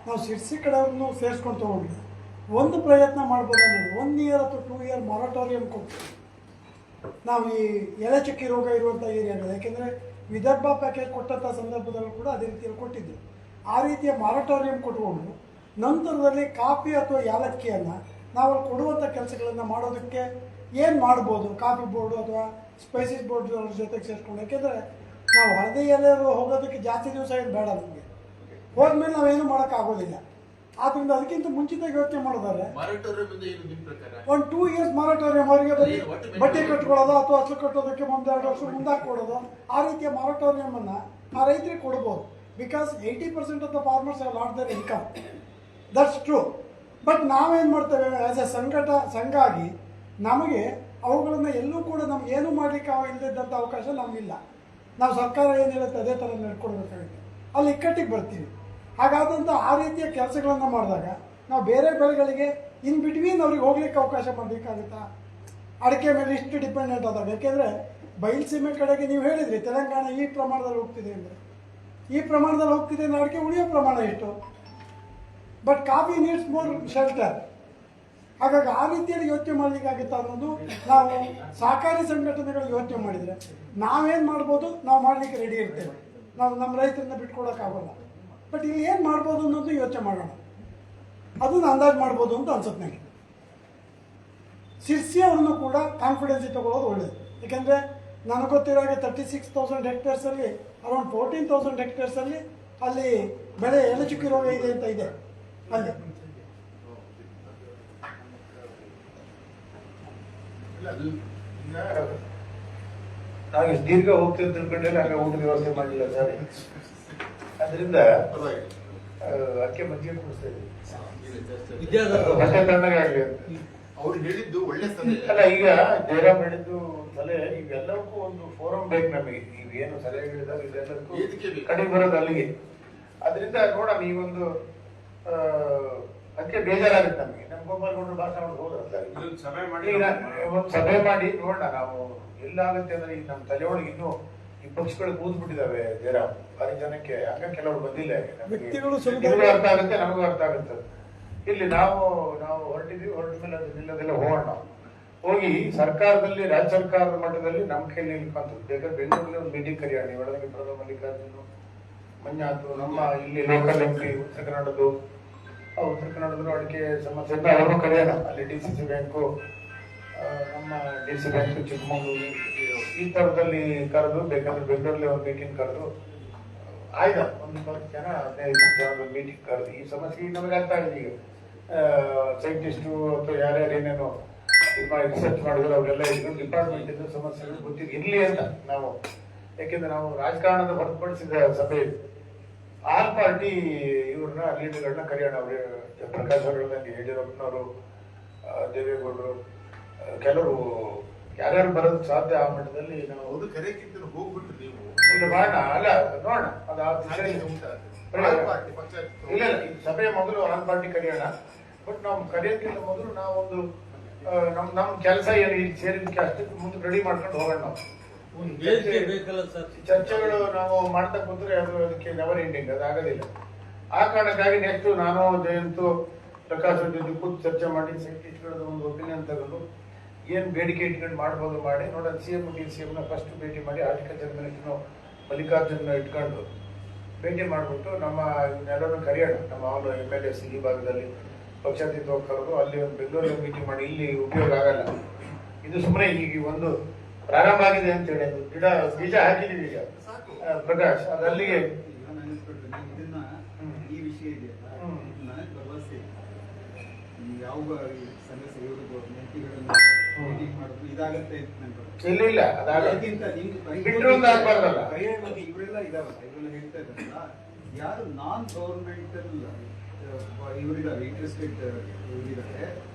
Speaker 8: ನಾವು ಶಿರ್ಸಿ ಕಡೆಯವ್ರನ್ನು ಸೇರಿಸ್ಕೊಂಡು ತಗೊಂಡಿದ್ದೆ. ಒಂದು ಪ್ರಯತ್ನ ಮಾಡ್ಬೋದು ನೋಡಿ, 1 ಇಯರ್ ಅಥವಾ 2 ಇಯರ್ ಮೊರಟೋರಿಯಂ ಕೊಟ್ಟು ನಾವು ಈ ಎಲೆ ಚುಕ್ಕಿ ರೋಗ ಇರುವಂಥ ಏರಿಯಾಗಳು, ಯಾಕೆಂದರೆ ವಿದರ್ಭ ಪ್ಯಾಕೇಜ್ ಕೊಟ್ಟಂಥ ಸಂದರ್ಭದಲ್ಲೂ ಕೂಡ ಅದೇ ರೀತಿಯಲ್ಲಿ ಕೊಟ್ಟಿದ್ದು. ಆ ರೀತಿಯ ಮಾರಟೋರಿಯಂ ಕೊಟ್ಕೊಂಡು ನಂತರದಲ್ಲಿ ಕಾಫಿ ಅಥವಾ ಯಾಲಕ್ಕಿಯನ್ನು ನಾವು ಕೊಡುವಂಥ ಕೆಲಸಗಳನ್ನು ಮಾಡೋದಕ್ಕೆ ಏನು ಮಾಡ್ಬೋದು, ಕಾಫಿ ಬೋರ್ಡು ಅಥವಾ ಸ್ಪೈಸಸ್ ಬೋರ್ಡ್ ಜೊತೆಗೆ ಸೇರಿಸ್ಕೊಂಡು. ಯಾಕೆಂದರೆ ನಾವು ಹಳದಿ ಎಲೆ ಹೋಗೋದಕ್ಕೆ ಜಾಸ್ತಿ ದಿವಸ ಏನು ಬೇಡ, ನಮಗೆ ಹೋದ್ಮೇಲೆ ನಾವೇನು ಮಾಡೋಕ್ಕಾಗೋದಿಲ್ಲ. ಆದ್ದರಿಂದ ಅದಕ್ಕಿಂತ ಮುಂಚಿತವಾಗಿ ಯೋಚನೆ ಮಾಡೋದಾದ್ರೆ ಒಂದು 2 ಇಯರ್ಸ್ ಮಾರಟೋರಿಯಂ ಅವರಿಗೆ ಬಟ್ಟೆ ಕಟ್ಕೊಳ್ಳೋದು ಅಥವಾ ಹಸಲು ಕಟ್ಟೋದಕ್ಕೆ 1-2 ವರ್ಷ ಮುಂದಾಕಿ ಕೊಡೋದು, ಆ ರೀತಿಯ ಮಾರಟೋರಿಯಮನ್ನು ಆ ರೈತರಿಗೆ ಕೊಡ್ಬೋದು. Because 80% of the farmers have lost their income, that's true. But ನಾವೇನು ಮಾಡ್ತೇವೆ, ಆ್ಯಸ್ ಎ ಸಂಘ ಆಗಿ ನಮಗೆ ಅವುಗಳನ್ನು ಎಲ್ಲೂ ಕೂಡ ನಮ್ಗೆ ಏನೂ ಮಾಡಲಿಕ್ಕೆ ಇಲ್ಲದಿದ್ದಂಥ ಅವಕಾಶ ನಮಗಿಲ್ಲ. ನಾವು ಸರ್ಕಾರ ಏನು ಹೇಳುತ್ತೆ ಅದೇ ಥರ ನಡ್ಕೊಡ್ಬೇಕಾಗುತ್ತೆ, ಅಲ್ಲಿ ಇಕ್ಕಟ್ಟಿಗೆ ಬರ್ತೀವಿ. ಹಾಗಾದಂಥ ಆ ರೀತಿಯ ಕೆಲಸಗಳನ್ನು ಮಾಡಿದಾಗ ನಾವು ಬೇರೆ ಬೆಳೆಗಳಿಗೆ ಇನ್ ಬಿಟ್ವೀನ್ ಅವ್ರಿಗೆ ಹೋಗ್ಲಿಕ್ಕೆ ಅವಕಾಶ ಮಾಡಬೇಕಾಗುತ್ತಾ? ಅಡಿಕೆ ಮೇಲೆ ಇಷ್ಟು ಡಿಪೆಂಡೆಂಟ್ ಆದಾಗ. ಯಾಕೆಂದರೆ ಬಯಲುಸೀಮೆ ಕಡೆಗೆ ನೀವು ಹೇಳಿದ್ರಿ ತೆಲಂಗಾಣ ಈ ಪ್ರಮಾಣದಲ್ಲಿ ಹೋಗ್ತಿದೆ ಅಂದರೆ, ಈ ಪ್ರಮಾಣದಲ್ಲಿ ಹೋಗ್ತಿದೆ ಅಂದರೆ ಅಡಿಕೆ ಉಳಿಯೋ ಪ್ರಮಾಣ ಎಷ್ಟು? But coffee needs more shelter. ಹಾಗಾಗಿ ಆ ರೀತಿಯಲ್ಲಿ ಯೋಚನೆ ಮಾಡಲಿಕ್ಕಾಗುತ್ತೆ ಅನ್ನೋದು ನಾವು ಸಹಕಾರಿ ಸಂಘಟನೆಗಳು ಯೋಚನೆ ಮಾಡಿದರೆ ನಾವೇನು ಮಾಡ್ಬೋದು, ನಾವು ಮಾಡಲಿಕ್ಕೆ ರೆಡಿ ಇರ್ತೇವೆ. ನಾವು ನಮ್ಮ ರೈತರನ್ನ ಬಿಟ್ಕೊಡೋಕ್ಕಾಗಲ್ಲ. ಬಟ್ ಇಲ್ಲಿ ಏನು ಮಾಡ್ಬೋದು ಅನ್ನೋದು ಯೋಚನೆ ಮಾಡೋಣ, ಅದನ್ನು ಅಂದಾಜು ಮಾಡ್ಬೋದು ಅಂತ ಅನ್ಸುತ್ತೆ ನನಗೆ. ಸಿರ್ಸಿ ಅವ್ರನ್ನು ಕೂಡ ಕಾನ್ಫಿಡೆನ್ಸ್ ತಗೊಳ್ಳೋದು ಒಳ್ಳೆಯದು. ಯಾಕೆಂದರೆ ನನಗೆ ಗೊತ್ತಿರೋ ಹಾಗೆ 36,000 ಹೆಕ್ಟೇರ್ಸಲ್ಲಿ ಅರೌಂಡ್ 14,000 ಹೆಕ್ಟೇರ್ಸಲ್ಲಿ ಅಲ್ಲಿ ಬೆಳೆ ಎಲೆಚುಕ್ಕಿ ರೋಗ ಇದೆ ಅಂತ ಇದೆ ಅಲ್ಲಿ.
Speaker 1: ನಾವು ಇಷ್ಟು ದೀರ್ಘ ಹೋಗ್ತೀವಿ ತಿಳ್ಕೊಂಡ್ರೆ ಹಾಗೆ ಊಟದ ವ್ಯವಸ್ಥೆ ಮಾಡಲಿಲ್ಲ ಸರ್. ಅದರಿಂದ ಅಕ್ಕೆ ಮಜ್ಜಿಗೆ ಕುಡಿಸ್ತಾ ಇದ್ದೀವಿ ಹೊಟ್ಟೆ ತಣ್ಣಗಾಗಲಿ ಅಂತ.
Speaker 6: ಅವ್ರು ಹೇಳಿದ್ದು ಒಳ್ಳೆ
Speaker 1: ಅಲ್ಲ, ಈಗ ಜಯರಾಮ್ ಹೇಳಿದ್ದು ಸಲಹೆ ಇವೆಲ್ಲಕ್ಕೂ ಒಂದು ಫೋರಂ ಬೇಕು ನಮಗೆ. ಇವೇನು ಸಲಹೆಗಳಿದಾವೆ ಇದೆಲ್ಲಕ್ಕೂ ಕಡಿಮೆ ಬರೋದು ಅಲ್ಲಿಗೆ. ಅದರಿಂದ ನೋಡೋಣ, ಈ ಒಂದು ಅದಕ್ಕೆ ಬೇಜಾರಾಗುತ್ತೆ ನಮಗೆ. ನಮ್ಮ ಗೋಪಾಲಗೌಡರು ಭಾಷಣ ಹೋದ್ರಲ್ಲ, ಈಗ ಒಂದು ಸಭೆ ಮಾಡಿ ನೋಡೋಣ ನಾವು ಎಲ್ಲಾಗುತ್ತೆ ಅಂದ್ರೆ. ಈಗ ನಮ್ಮ ತಲೆಯೊಳಗೆ ಇನ್ನೂ ಈ ಪಕ್ಷಗಳು ಕೂತ್ಬಿಟ್ಟಿದಾವೆ ಜಯರಾಮ್, ಭಾರಿ ಜನಕ್ಕೆ. ಹಂಗ ಕೆಲವರು ಬಂದಿಲ್ಲ. ನಿಮಗೂ ಅರ್ಥ ಆಗುತ್ತೆ, ನಮಗೂ ಅರ್ಥ ಆಗುತ್ತೆ. ಇಲ್ಲಿ ನಾವು ಹೊರಟಿದ್ವಿ, ಹೊರಟ ಮೇಲೆ ಅದು ನಿಲ್ಲದೆಲ್ಲ ಹೋಗೋಣ. ನಾವು ಹೋಗಿ ಸರ್ಕಾರದಲ್ಲಿ, ರಾಜ್ಯ ಸರ್ಕಾರದ ಮಟ್ಟದಲ್ಲಿ ನಮ್ಮ ಕೈಲಿ ನಿಲ್ಕೊಂತ ಬೇಕಾದ್ರೆ ಬೆಂಗಳೂರಲ್ಲಿ ಒಂದು ಮೀಟಿಂಗ್ ಕರೆಯೋಣ. ಒಳಗೆ ಪ್ರಧಾನ ಮಲ್ಲಿಕಾರ್ಜುನ ಮಂಜಾತು, ನಮ್ಮ ಇಲ್ಲಿ ಲೋಕಲ್ MP ಉತ್ತರ ಕನ್ನಡದ್ದು, ಉತ್ತರ ಕನ್ನಡದಲ್ಲೂ ಅಡಿಕೆ ಸಮಸ್ಯೆ ಅವ್ರನ್ನೂ ಕರೆಯೋಣ. ಅಲ್ಲಿ DCC ಬ್ಯಾಂಕು, ನಮ್ಮ DC ಬ್ಯಾಂಕ್ ಚಿಕ್ಕಮಗಳೂರು, ಈ ಥರದಲ್ಲಿ ಕರೆದು ಬೇಕಾದ್ರೆ ಬೆಂಗಳೂರಲ್ಲಿ ಒಂದು ಮೀಟಿಂಗ್ ಕರೆದು ಆಯ್ತು ಒಂದು 10 ಜನ 15 ಜನದ ಮೀಟಿಂಗ್ ಕರೆದು ಈ ಸಮಸ್ಯೆ ನಮಗೆ ಅರ್ಥ ಆಗಿದೆ. ಈಗ ಸೈಂಟಿಸ್ಟು ಅಥವಾ ಯಾರ್ಯಾರು ಏನೇನೋ ರಿಸರ್ಚ್ ಮಾಡಿದ್ರು ಅವರೆಲ್ಲ ಇದ್ರು, ಡಿಪಾರ್ಟ್ಮೆಂಟ್ ಇಂದ ಸಮಸ್ಯೆಗಳು ಗೊತ್ತಿದ್ದು ಇರ್ಲಿ ಅಂತ ನಾವು. ಯಾಕೆಂದ್ರೆ ನಾವು ರಾಜಕಾರಣದ ಹೊರತುಪಡಿಸಿದ ಸಭೆ ಆಲ್ ಪಾರ್ಟಿ ಇವ್ರನ್ನ ಲೀಡರ್ಗಳನ್ನ ಕರೆಯೋಣ. ಅವ್ರೆ ಪ್ರಕಾಶ್ ಅವರಲ್ಲಿ ಯಡಿಯೂರಪ್ಪನವರು, ದೇವೇಗೌಡರು, ಕೆಲವರು ಯಾರ್ಯಾರು ಬರೋದು ಸಾಧ್ಯ ಆ ಮಟ್ಟದಲ್ಲಿ ನಾವು
Speaker 6: ಹೌದು ಕರೆಯಕ್ಕಿಂತ ಹೋಗ್ಬಿಟ್ಟು ನೀವು
Speaker 1: ಈಗ ಮಾಡೋಣ. ಅಲ್ಲ ನೋಡೋಣ, ಅದು ಆ ದಿಶೆಯಲ್ಲಿ ಇಲ್ಲ ಈ ಸಭೆಯ ಮೊದಲು ಆಲ್ ಪಾರ್ಟಿ ಕರೆಯೋಣ. ಬಟ್ ನಾವು ಕರೆಯೋಕ್ಕಿಂತ ಮೊದಲು ನಾವೊಂದು ನಮ್ಮ ಕೆಲಸ ಏನು ಇಲ್ಲಿ ಸೇರಿದಕ್ಕೆ ಅಷ್ಟಕ್ಕೆ ಮುಂದೆ ರೆಡಿ ಮಾಡ್ಕೊಂಡು ಹೋಗೋಣ. ನಾವು ಚರ್ಚೆಗಳು ನಾವು ಮಾಡ್ತಾ ಕೂತ್ರೆ ಅದಕ್ಕೆ ನೆವರ್ ಎಂಡಿಂಗ್, ಅದಾಗೋದಿಲ್ಲ. ಆ ಕಾರಣಕ್ಕಾಗಿ ನೆಕ್ಸ್ಟ್ ನಾನು ಜಯಂತು ಪ್ರಕಾಶ್ ಜೊತೆ ಕೂತು ಚರ್ಚೆ ಮಾಡಿ ಸೈಂಟಿಸ್ಟ್ಗಳದ್ದು ಒಂದು ಒಪಿನಿಯನ್ ತಗೊಂಡು ಏನು ಬೇಡಿಕೆ ಇಟ್ಕೊಂಡು ಮಾಡ್ಬೋದು ಮಾಡಿ ನೋಡೋಣ. CM DCMನ ಫಸ್ಟ್ ಭೇಟಿ ಮಾಡಿ, ಹಾರ್ಟಿಕಲ್ಚರ್ ಮಿನಿಸ್ಟರ್ನು ಮಲ್ಲಿಕಾರ್ಜುನ ಇಟ್ಕೊಂಡು ಭೇಟಿ ಮಾಡಿಬಿಟ್ಟು ನಮ್ಮ ಇವನ್ನೆಲ್ಲರೂ ಕರೆಯೋಣ. ನಮ್ಮ ಅವನು MLAs ಈ ಭಾಗದಲ್ಲಿ ಪಕ್ಷಾತೀತ ಕರೆದು ಅಲ್ಲಿ ಒಂದು ಬೆಂಗಳೂರಲ್ಲಿ ಮೀಟಿಂಗ್ ಮಾಡಿ. ಇಲ್ಲಿ ಉಪಯೋಗ ಆಗಲ್ಲ, ಇದು ಸುಮ್ಮನೆ ಈಗ ಒಂದು ಪ್ರಾರಂಭ ಆಗಿದೆ ಅಂತ ಹೇಳಿ ಅದು ಗಿಡ ಬೀಜ ಹಾಕಿದೀವಿ ಈಗ ಪ್ರಕಾಶ್, ಅದು ಅಲ್ಲಿಗೆ
Speaker 4: ಇದನ್ನ ಈ ವಿಷಯ ಇದೆಯಲ್ಲ, ನನಗೆ ಭರವಸೆ ಯಾವ ಸಂಘ ಸಂಯೋಗಗಳು ನೆಂಟಿಗಳನ್ನು ಮೀಟಿಂಗ್ ಮಾಡೋದು ಇದಾಗತ್ತೆ ಅಂತ ನನ್ಗೆ
Speaker 1: ಇಲ್ಲ
Speaker 4: ಅದಕ್ಕಿಂತ
Speaker 1: ಬಿಟ್ಟರು ಅಂತ ಆಗ್ಬಾರ್ದಲ್ಲ.
Speaker 4: ಇವರೆಲ್ಲ ಇದಾವಲ್ಲ, ಇವರೆಲ್ಲ ಹೇಳ್ತಾ ಇದ್ದಾರಲ್ಲ, ಯಾರು ನಾನ್ ಗವರ್ಮೆಂಟಲ್ ಇವರಿದ್ದಾರೆ, ಇಂಟ್ರೆಸ್ಟೆಡ್ ಇವರಿದ್ದಾರೆ,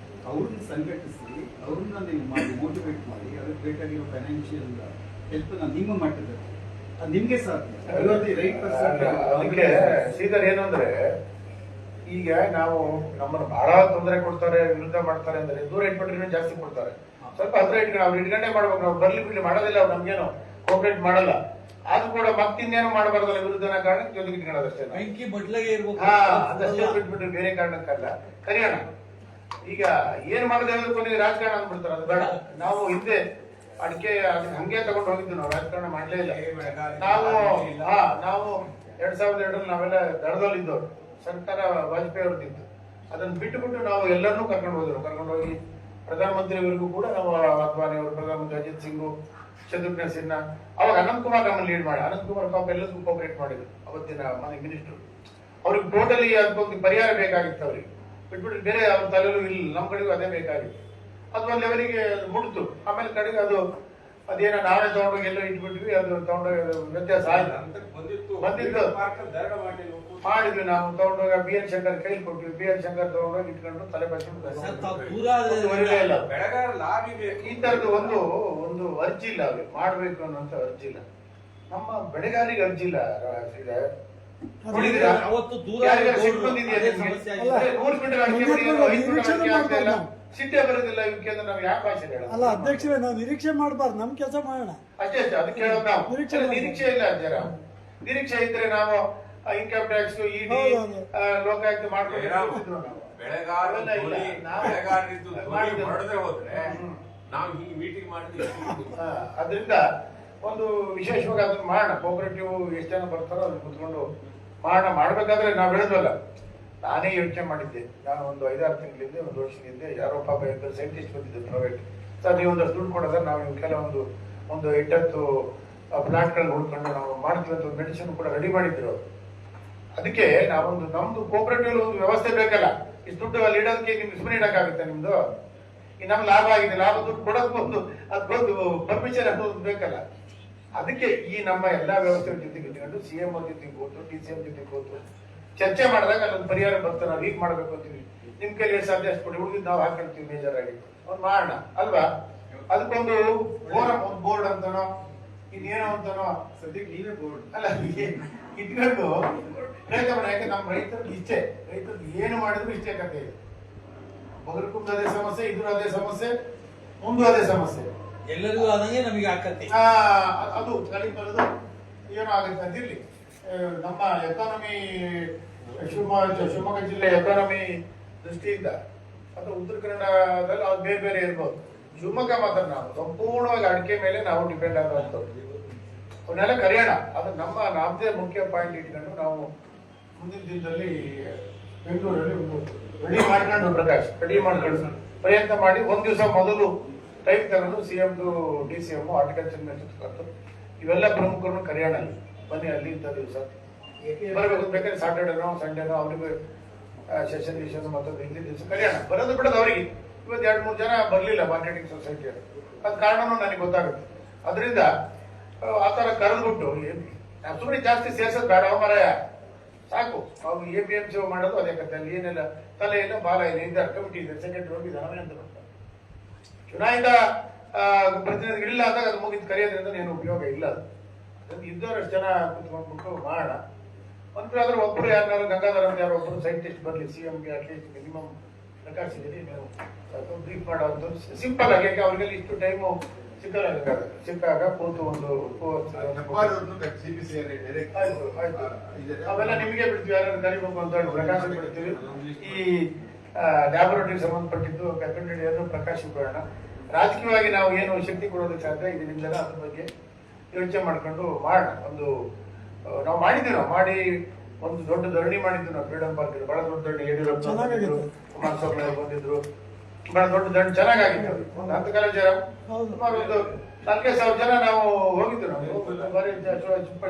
Speaker 4: ಅವ್ರನ್ನ ಸಂಘಟಿಸಿ ಅವ್ರನ್ನ ನೀವು ಮಾಡಿ ಮೋಟಿವೇಟ್ ಮಾಡಿ ಅದಕ್ಕೆ ಬೇಕಾಗಿರೋ ಫೈನಾನ್ಷಿಯಲ್ ಹೆಲ್ಪ್ ನಿಮ್ಮ ಮಟ್ಟದಲ್ಲಿ ಅದು ನಿಮ್ಗೆ ಸಾಧ್ಯ.
Speaker 1: ಅದಕ್ಕೆ ಶ್ರೀಧರ್ ಏನು ಅಂದ್ರೆ, ಈಗ ನಾವು ನಮ್ಮನ್ನು ಬಹಳ ತೊಂದರೆ ಕೊಡ್ತಾರೆ, ವಿರುದ್ಧ ಮಾಡ್ತಾರೆ ಅಂದ್ರೆ ದೂರ ಇಟ್ಬಿಟ್ರೆ ಜಾಸ್ತಿ ಕೊಡ್ತಾರೆ. ಸ್ವಲ್ಪ ಹತ್ರ ಇಟ್ಕೊಂಡು ಅವ್ರು ಇಟ್ಕೊಂಡೇ ಮಾಡ್ಬೇಕು. ನಾವು ಬರ್ಲಿ ಬಿಡ್ಲಿ ಮಾಡೋದಿಲ್ಲ, ಅವ್ರು ನಮ್ಗೇನು ಕೋಪರೇಟ್ ಮಾಡಲ್ಲ. ಆದ್ರೂ ಕೂಡ ಮತ್ತಿನ್ನೇನು ಮಾಡಬಾರ್ದಲ್ಲ, ವಿರುದ್ಧನ ಕಾರಣಕ್ಕೆ ಜೊತೆಗೆ ಇಟ್ಕೊಳ್ಳೋದಷ್ಟೇ. ಅದಷ್ಟೇ ಬಿಟ್ಬಿಟ್ರೆ ಬೇರೆ ಕಾರಣಕ್ಕಲ್ಲ. ಕರೆಯೋಣ. ಈಗ ಏನ್ ಮಾಡೋದು ಹೇಳಿದ್ರು ಕೊನೆಗೆ ರಾಜಕಾರಣ ಅಂದ್ಬಿಡ್ತಾರೆ, ಅದು ಬೇಡ. ನಾವು ಹಿಂದೆ ಅಡಿಕೆ ಅದಕ್ಕೆ ಹಂಗೆ ತಗೊಂಡು ಹೋಗಿದ್ದು, ನಾವು ರಾಜಕಾರಣ ಮಾಡ್ಲೇ ಇಲ್ಲ. ನಾವು 2002 ನಾವೆಲ್ಲ ದಡದಲ್ಲಿದ್ದವ್ರು, ಸರ್ಕಾರ ವಾಜಪೇಯಿ ಅವ್ರದ್ದಿತ್ತು. ಅದನ್ನ ಬಿಟ್ಟುಬಿಟ್ಟು ನಾವು ಎಲ್ಲರನ್ನೂ ಕರ್ಕೊಂಡು ಹೋಗಿ ಪ್ರಧಾನಮಂತ್ರಿಯವರಿಗೂ ಕೂಡ ನಾವು ಅದ್ವಾನಿ ಅವರು, ಪ್ರಧಾನಮಂತ್ರಿ ಅಜಿತ್ ಸಿಂಗು, ಶತ್ರುಘ್ನ ಸಿನ್ಹಾ, ಅವಾಗ ಅನಂತ್ ಕುಮಾರ್ ನಮ್ಮನ್ನು ಲೀಡ್ ಮಾಡಿ, ಅನಂತ್ ಕುಮಾರ್ ಪಾಪ ಎಲ್ಲದಕ್ಕೂ ಕೋಪರೇಟ್ ಮಾಡಿದ್ರು ಅವತ್ತಿನ ಮನೆ ಮಿನಿಸ್ಟರ್. ಅವ್ರಿಗೆ ಟೋಟಲಿ ಅದಕ್ಕೊಂದು ಪರಿಹಾರ ಬೇಕಾಗಿತ್ತು. ಅವ್ರಿಗೆ ಬಿಟ್ಬಿಟ್ಟು ಬೇರೆ ಅವ್ರ ತಲೆಯಲ್ಲೂ ಇಲ್ಲ, ನಮ್ಮ ಕಡೆಗೂ ಅದೇ ಬೇಕಾಗಿತ್ತು. ಅದು ಒಂದು ಲೆವೆಲಿಗೆ ಮುಡ್ತು. ಆಮೇಲೆ ಕಡೆಗೆ ಅದೇನೋ ನಾವೇ ತಗೊಂಡೋಗಿ ಎಲ್ಲೋ ಇಟ್ಬಿಟ್ವಿ, ಅದು ತಗೊಂಡೋಗಿ ವ್ಯತ್ಯಾಸ ಆಯ್ತು. ಬಂದಿದ್ದು ಮಾಡಿದ್ವಿ ನಾವು, ತಗೊಂಡೋಗಿ BN ಶಂಕರ್ ಕೈಲಿ ಕೊಟ್ವಿ. BN ಶಂಕರ್ ತಗೊಂಡೋಗಿ ಇಟ್ಕೊಂಡು ತಲೆ ಬಚ್ಚಿಟ್ಟು ಈ ತರದ್ದು ಒಂದು ಅರ್ಜಿ ಇಲ್ಲ ಅವ್ರಿಗೆ, ಮಾಡ್ಬೇಕು ಅನ್ನೋಂತ ಅರ್ಜಿ ಇಲ್ಲ. ನಮ್ಮ ಬೆಳೆಗಾರರಿಗೆ ಅರ್ಜಿ ಇಲ್ಲ. ಸಿಟ್ಟೆ ಬರೋದಿಲ್ಲ ಇವಕ್ಕೆ ಅಂದ್ರೆ ನಾವು ಯಾವ ಭಾಷೆ ಹೇಳೋದು?
Speaker 8: ಅಲ್ಲ ಅಧ್ಯಕ್ಷರೇ, ನಾವು ನಿರೀಕ್ಷೆ ಮಾಡಬಾರ್ದು, ನಮ್ ಕೆಲಸ ಮಾಡೋಣ
Speaker 1: ಅಷ್ಟೇ ಅದಕ್ಕೆ ಹೇಳೋದು ನಾವು. ನಿರೀಕ್ಷೆ ಇಲ್ಲ ಜರ. ನಿರೀಕ್ಷೆ ಇದ್ರೆ ನಾವು ಇನ್ಕಮ್ ಟ್ಯಾಕ್ಸ್, ಇಡಿ,
Speaker 8: ಹೌದೌದು.
Speaker 1: ಲೋಕಾಯುಕ್ತ ಮಾಡ್ಕೊಂಡು
Speaker 3: ಜಯರಾಮ್,
Speaker 1: ಕೂತಿದ್ರು ನಾವು.
Speaker 3: ಬೆಳೆಗಾರರು
Speaker 1: ಅವೆಲ್ಲ ಇಲ್ಲ. ನಾವು
Speaker 3: ಬೆಳೆಗಾರರಿದ್ದು
Speaker 1: ಮಾಡಿದ್ದು.
Speaker 3: ಹೊಡೆದ್ರೆ ಹೋದ್ರೆ
Speaker 1: ಹ್ಮ್.
Speaker 3: ನಾವು ಈ ಮೀಟಿಂಗ್ ಮಾಡಿದ್ರೆ
Speaker 1: ಅದರಿಂದ ಒಂದು ವಿಶೇಷವಾಗಿ ಅದನ್ನ ಮಾಡೋಣ. ಕೋಪರೇಟಿವ್ ಎಷ್ಟು ಜನ ಬರ್ತಾರೋ ಅದನ್ನ ಕುತ್ಕೊಂಡು ಮಾಡ್ಬೇಕಾದ್ರೆ ನಾವು ಹೇಳಿದ್ವಲ್ಲ, ನಾನೇ ಯೋಚನೆ ಮಾಡಿದ್ದೆ. ನಾನು ಒಂದು 5-6 ತಿಂಗಳಿಂದ, ಒಂದು ವರ್ಷದ ಹಿಂದೆ ಯಾರೋ ಪಾಪ ಇಬ್ಬರು ಸೈಂಟಿಸ್ಟ್ ಬಂದಿದ್ದೆ ಪ್ರೈವೇಟ್. ಸರ್ ನೀವು ಒಂದಷ್ಟು ದುಡ್ಡು ಕೊಡೋದ್ರೆ ನಾವು ಕೆಲವೊಂದು 8-10 ಪ್ಲಾಟ್ಗಳು ಹುಡ್ಕೊಂಡು ನಾವು ಮಾಡ್ತೀವಿ ಅಂತ ಒಂದು ಮೆಡಿಸಿನ್ ಕೂಡ ರೆಡಿ ಮಾಡಿದ್ರು ಅವರು. ಅದಕ್ಕೆ ನಾವೊಂದು ನಮ್ದು ಕೋಪರೇಟಿವ್ ಒಂದು ವ್ಯವಸ್ಥೆ ಬೇಕಲ್ಲ. ಇಷ್ಟು ದುಡ್ಡು ಅಲ್ಲಿ ಇಡೋದಕ್ಕೆ ನಿಮ್ಗೆ ಸುಮ್ಮನೆ ಇಡಕ್ಕಾಗುತ್ತೆ ನಿಮ್ದು? ಈ ನಮ್ಗೆ ಲಾಭ ಆಗಿದೆ, ಲಾಭ ದುಡ್ಡು ಕೊಡೋದಕ್ಕೊಂದು ಅದಕ್ಕೊಂದು ಪರ್ಮಿಷನ್ ಅನ್ನೋದು ಬೇಕಲ್ಲ. ಅದಕ್ಕೆ ಈ ನಮ್ಮ ಎಲ್ಲಾ ವ್ಯವಸ್ಥೆ ಜೊತೆಗೆ ಇಟ್ಕೊಂಡು CM ಅವ್ರ ಜೊತೆಗೆ ಕೂತು, DCM ಜೊತೆಗೆ ಕೂತು ಚರ್ಚೆ ಮಾಡಿದಾಗ ಅಲ್ಲೊಂದು ಪರಿಹಾರ ಬರ್ತಾರೆ. ನಾವು ಹೀಗೆ ಮಾಡ್ಬೇಕು ಅಂತೀವಿ, ನಿಮ್ ಕೈಲಿ ಎಷ್ಟು ಸಾಧ್ಯ ಅಷ್ಟು ಕೊಡಿ, ಉಳಿದಿದ್ದು ನಾವು ಹಾಕೊಳ್ತೀವಿ ಮೇಜರ್ ಆಗಿ ಒಂದು ಮಾಡೋಣ ಅಲ್ವಾ? ಅದಕ್ಕೊಂದು ಒಂದು ಬೋರ್ಡ್ ಅಂತನೋ ಇದೇನೋ ಅಂತನೋ
Speaker 4: ಸದ್ಯಕ್ಕೆ ನೀವೇ ಬೋರ್ಡ್
Speaker 1: ಅಲ್ಲ ಇಟ್ಕೊಂಡು ಪ್ರಯತ್ನ ಮಾಡಿ. ಯಾಕೆ ನಮ್ಮ ರೈತರಿಗೆ ಇಷ್ಟೇ, ರೈತರಿಗೆ ಏನು ಮಾಡಿದ್ರು ಇಷ್ಟೇ ಕಥೆ ಇದೆ. ಬಗರ್ಕುಂದು ಅದೇ ಸಮಸ್ಯೆ, ಇದ್ರ ಅದೇ ಸಮಸ್ಯೆ, ಮುಂದೆ ಅದೇ ಸಮಸ್ಯೆ.
Speaker 9: ಎಲ್ಲರಿಗೂ ಆದಂಗೆ ನಮಗೆ ಆಕತಿ.
Speaker 1: ಅದು ಕಲಿಗೆ ಬರೋದು ಏನೋ ಆಗುತ್ತೆ ಅಂತಿರ್ಲಿ. ನಮ್ಮ ಎಕಾನಮಿ ಶಿವಮೊಗ್ಗ ಜಿಲ್ಲೆ ಎಕಾನಮಿ ದೃಷ್ಟಿಯಿಂದ ಅಥವಾ ಉತ್ತರ ಕನ್ನಡದಲ್ಲಿ ಅದು ಬೇರೆ ಬೇರೆ ಇರ್ಬೋದು. ಶಿವಮೊಗ್ಗ ಮಾತ್ರ ನಾವು ಸಂಪೂರ್ಣವಾಗಿ ಅಡಿಕೆ ಮೇಲೆ ನಾವು ಡಿಪೆಂಡ್ ಆಗುವಂಥದ್ದು. ಅವನ್ನೆಲ್ಲ ಕರೆಯೋಣ. ಅದು ನಮ್ಮದೇ ಮುಖ್ಯ ಪಾಯಿಂಟ್ ಇಟ್ಕೊಂಡು ನಾವು ಮುಂದಿನ ದಿನದಲ್ಲಿ ಬೆಂಗಳೂರಲ್ಲಿ ಒಂದು ರೆಡಿ ಮಾಡ್ಕೊಂಡು ರೆಡಿ ಮಾಡ್ಕೊಂಡು ಪ್ರಯತ್ನ ಮಾಡಿ ಒಂದ್ ದಿವಸ ಮೊದಲು ಟೈಮ್ ತಗೊಂಡು CM DCM ಹಾರ್ಟಿಕಲ್ಚರ್ ಮಿನಿಸ್ಟರ್ ಇವೆಲ್ಲ ಪ್ರಮುಖರನ್ನು ಕರೆಯೋಣ. ಬನ್ನಿ ಅಲ್ಲಿ ಇಂಥ ದಿವಸ ಬರಬೇಕು. ಬೇಕಾದ್ರೆ ಸಾಟರ್ಡೇನೋ ಸಂಡೇನೋ ಅವ್ರಿಗೆ ಸೆಷನ್ ಮತ್ತೊಂದು ಹಿಂದಿನ ದಿವಸ ಕರೆಯೋಣ. ಬರೋದು ಬಿಡೋದು ಅವ್ರಿಗೆ. ಇವತ್ತು 2-3 ಜನ ಬರ್ಲಿಲ್ಲ ಮಾರ್ಕೆಟಿಂಗ್ ಸೊಸೈಟಿ. ಅದ್ ಕಾರಣನೂ ನನಗೆ ಗೊತ್ತಾಗುತ್ತೆ. ಅದರಿಂದ ಆ ತರ ಕರೆದ್ಬಿಟ್ಟು ಸುಮ್ಮನೆ ಜಾಸ್ತಿ ಸೇರ್ಸೋದು ಬೇಡ ಮರಾಯ, ಸಾಕು. ನಾವು APMC ಮಾಡೋದು ಅದೇ ಕತೆ. ಅಲ್ಲಿ ಏನೆಲ್ಲ ತಲೆ ಇಲ್ಲ ಬಾಲ ಇಲ್ಲ, ಇದ್ದಾರೆ ಕಮಿಟಿ ಇದೆ, ಸೆಕ್ರೆಟರಿ ಹೋಗಿದ್ದಾರೆ, ಅವನೇ ಅಂತ ಬರ್ತಾರೆ. ಚುನಾಯಿತ ಪ್ರತಿನಿಧಿಗಳಿಲ್ಲ ಅಂದಾಗ ಅದು ಮುಗಿದು ಕರೆಯೋದ್ರಿಂದ ಏನು ಉಪಯೋಗ ಇಲ್ಲ. ಅದು ಇದ್ದವರಷ್ಟು ಜನ ಕುತ್ಕೊಂಡ್ಬಿಟ್ಟು ಮಾಡೋಣ. ಆದ್ರೆ ಒಬ್ಬರು ಯಾರು ಗಂಗಾಧರ ಅಂತ ಯಾರೋ ಒಬ್ಬರು ಸೈಂಟಿಸ್ಟ್ ಬರಲಿ CMಗೆ ಅಟ್ಲೀಸ್ಟ್ ಮಿನಿಮಮ್ ಪ್ರಕಾಶಿಗೆ ನೀವು ಬ್ರೀಫ್ ಮಾಡೋದು ಸಿಂಪಲ್ ಆಗಿ. ಯಾಕೆ ಅವ್ರಿಗೆಲ್ಲ ಇಷ್ಟು ಟೈಮು ಸಿಕ್ಕಾಗ ಕೂತು ಒಂದು ಅವೆಲ್ಲ ನಿಮಗೆ ಬಿಡ್ತೀವಿ. ಯಾರು ಕರಿಬೇಕು ಅಂತ ಹೇಳಿ ಪ್ರಕಾಶ ಬಿಡ್ತೀವಿ. ಈ ಲ್ಯಾಬೊರೇಟರಿ ಸಂಬಂಧಪಟ್ಟಿದ್ದು ಕರ್ಕೊಂಡು ಪ್ರಕಾಶ ಬಿಡೋಣ. ರಾಜಕೀಯವಾಗಿ ನಾವು ಏನು ಶಕ್ತಿ ಕೊಡೋದಕ್ಕೆ ಸಾಧ್ಯ ಇದೆ ನಿಮ್ದೆಲ್ಲ ಅದ್ರ ಬಗ್ಗೆ ಯೋಚನೆ ಮಾಡ್ಕೊಂಡು ಮಾಡೋಣ. ಒಂದು ನಾವು ಮಾಡಿದ್ದೀವಿ. ನಾವು ಮಾಡಿ ಒಂದು ದೊಡ್ಡ ಧರಣಿ ಮಾಡಿದ್ವಿ ನಾವು ಫ್ರೀಡಮ್ ಪಾರ್ಕ್. ಬಹಳ ದೊಡ್ಡ ಧರಣಿ ಯಡಿಯೂರಪ್ಪ ಬಂದಿದ್ರು, ಕುಮಾರಸ್ವಾಮಿ ಅವರು ಬಂದಿದ್ರು. ಬಹಳ ದೊಡ್ಡ ಧರಣಿ ಚೆನ್ನಾಗಾಗಿತ್ತು. ಒಂದು ಹಂತಕಾಲ ಸುಮಾರು ಒಂದು 4,000 ಜನ ನಾವು ಹೋಗಿದ್ವಿ. ನಾವು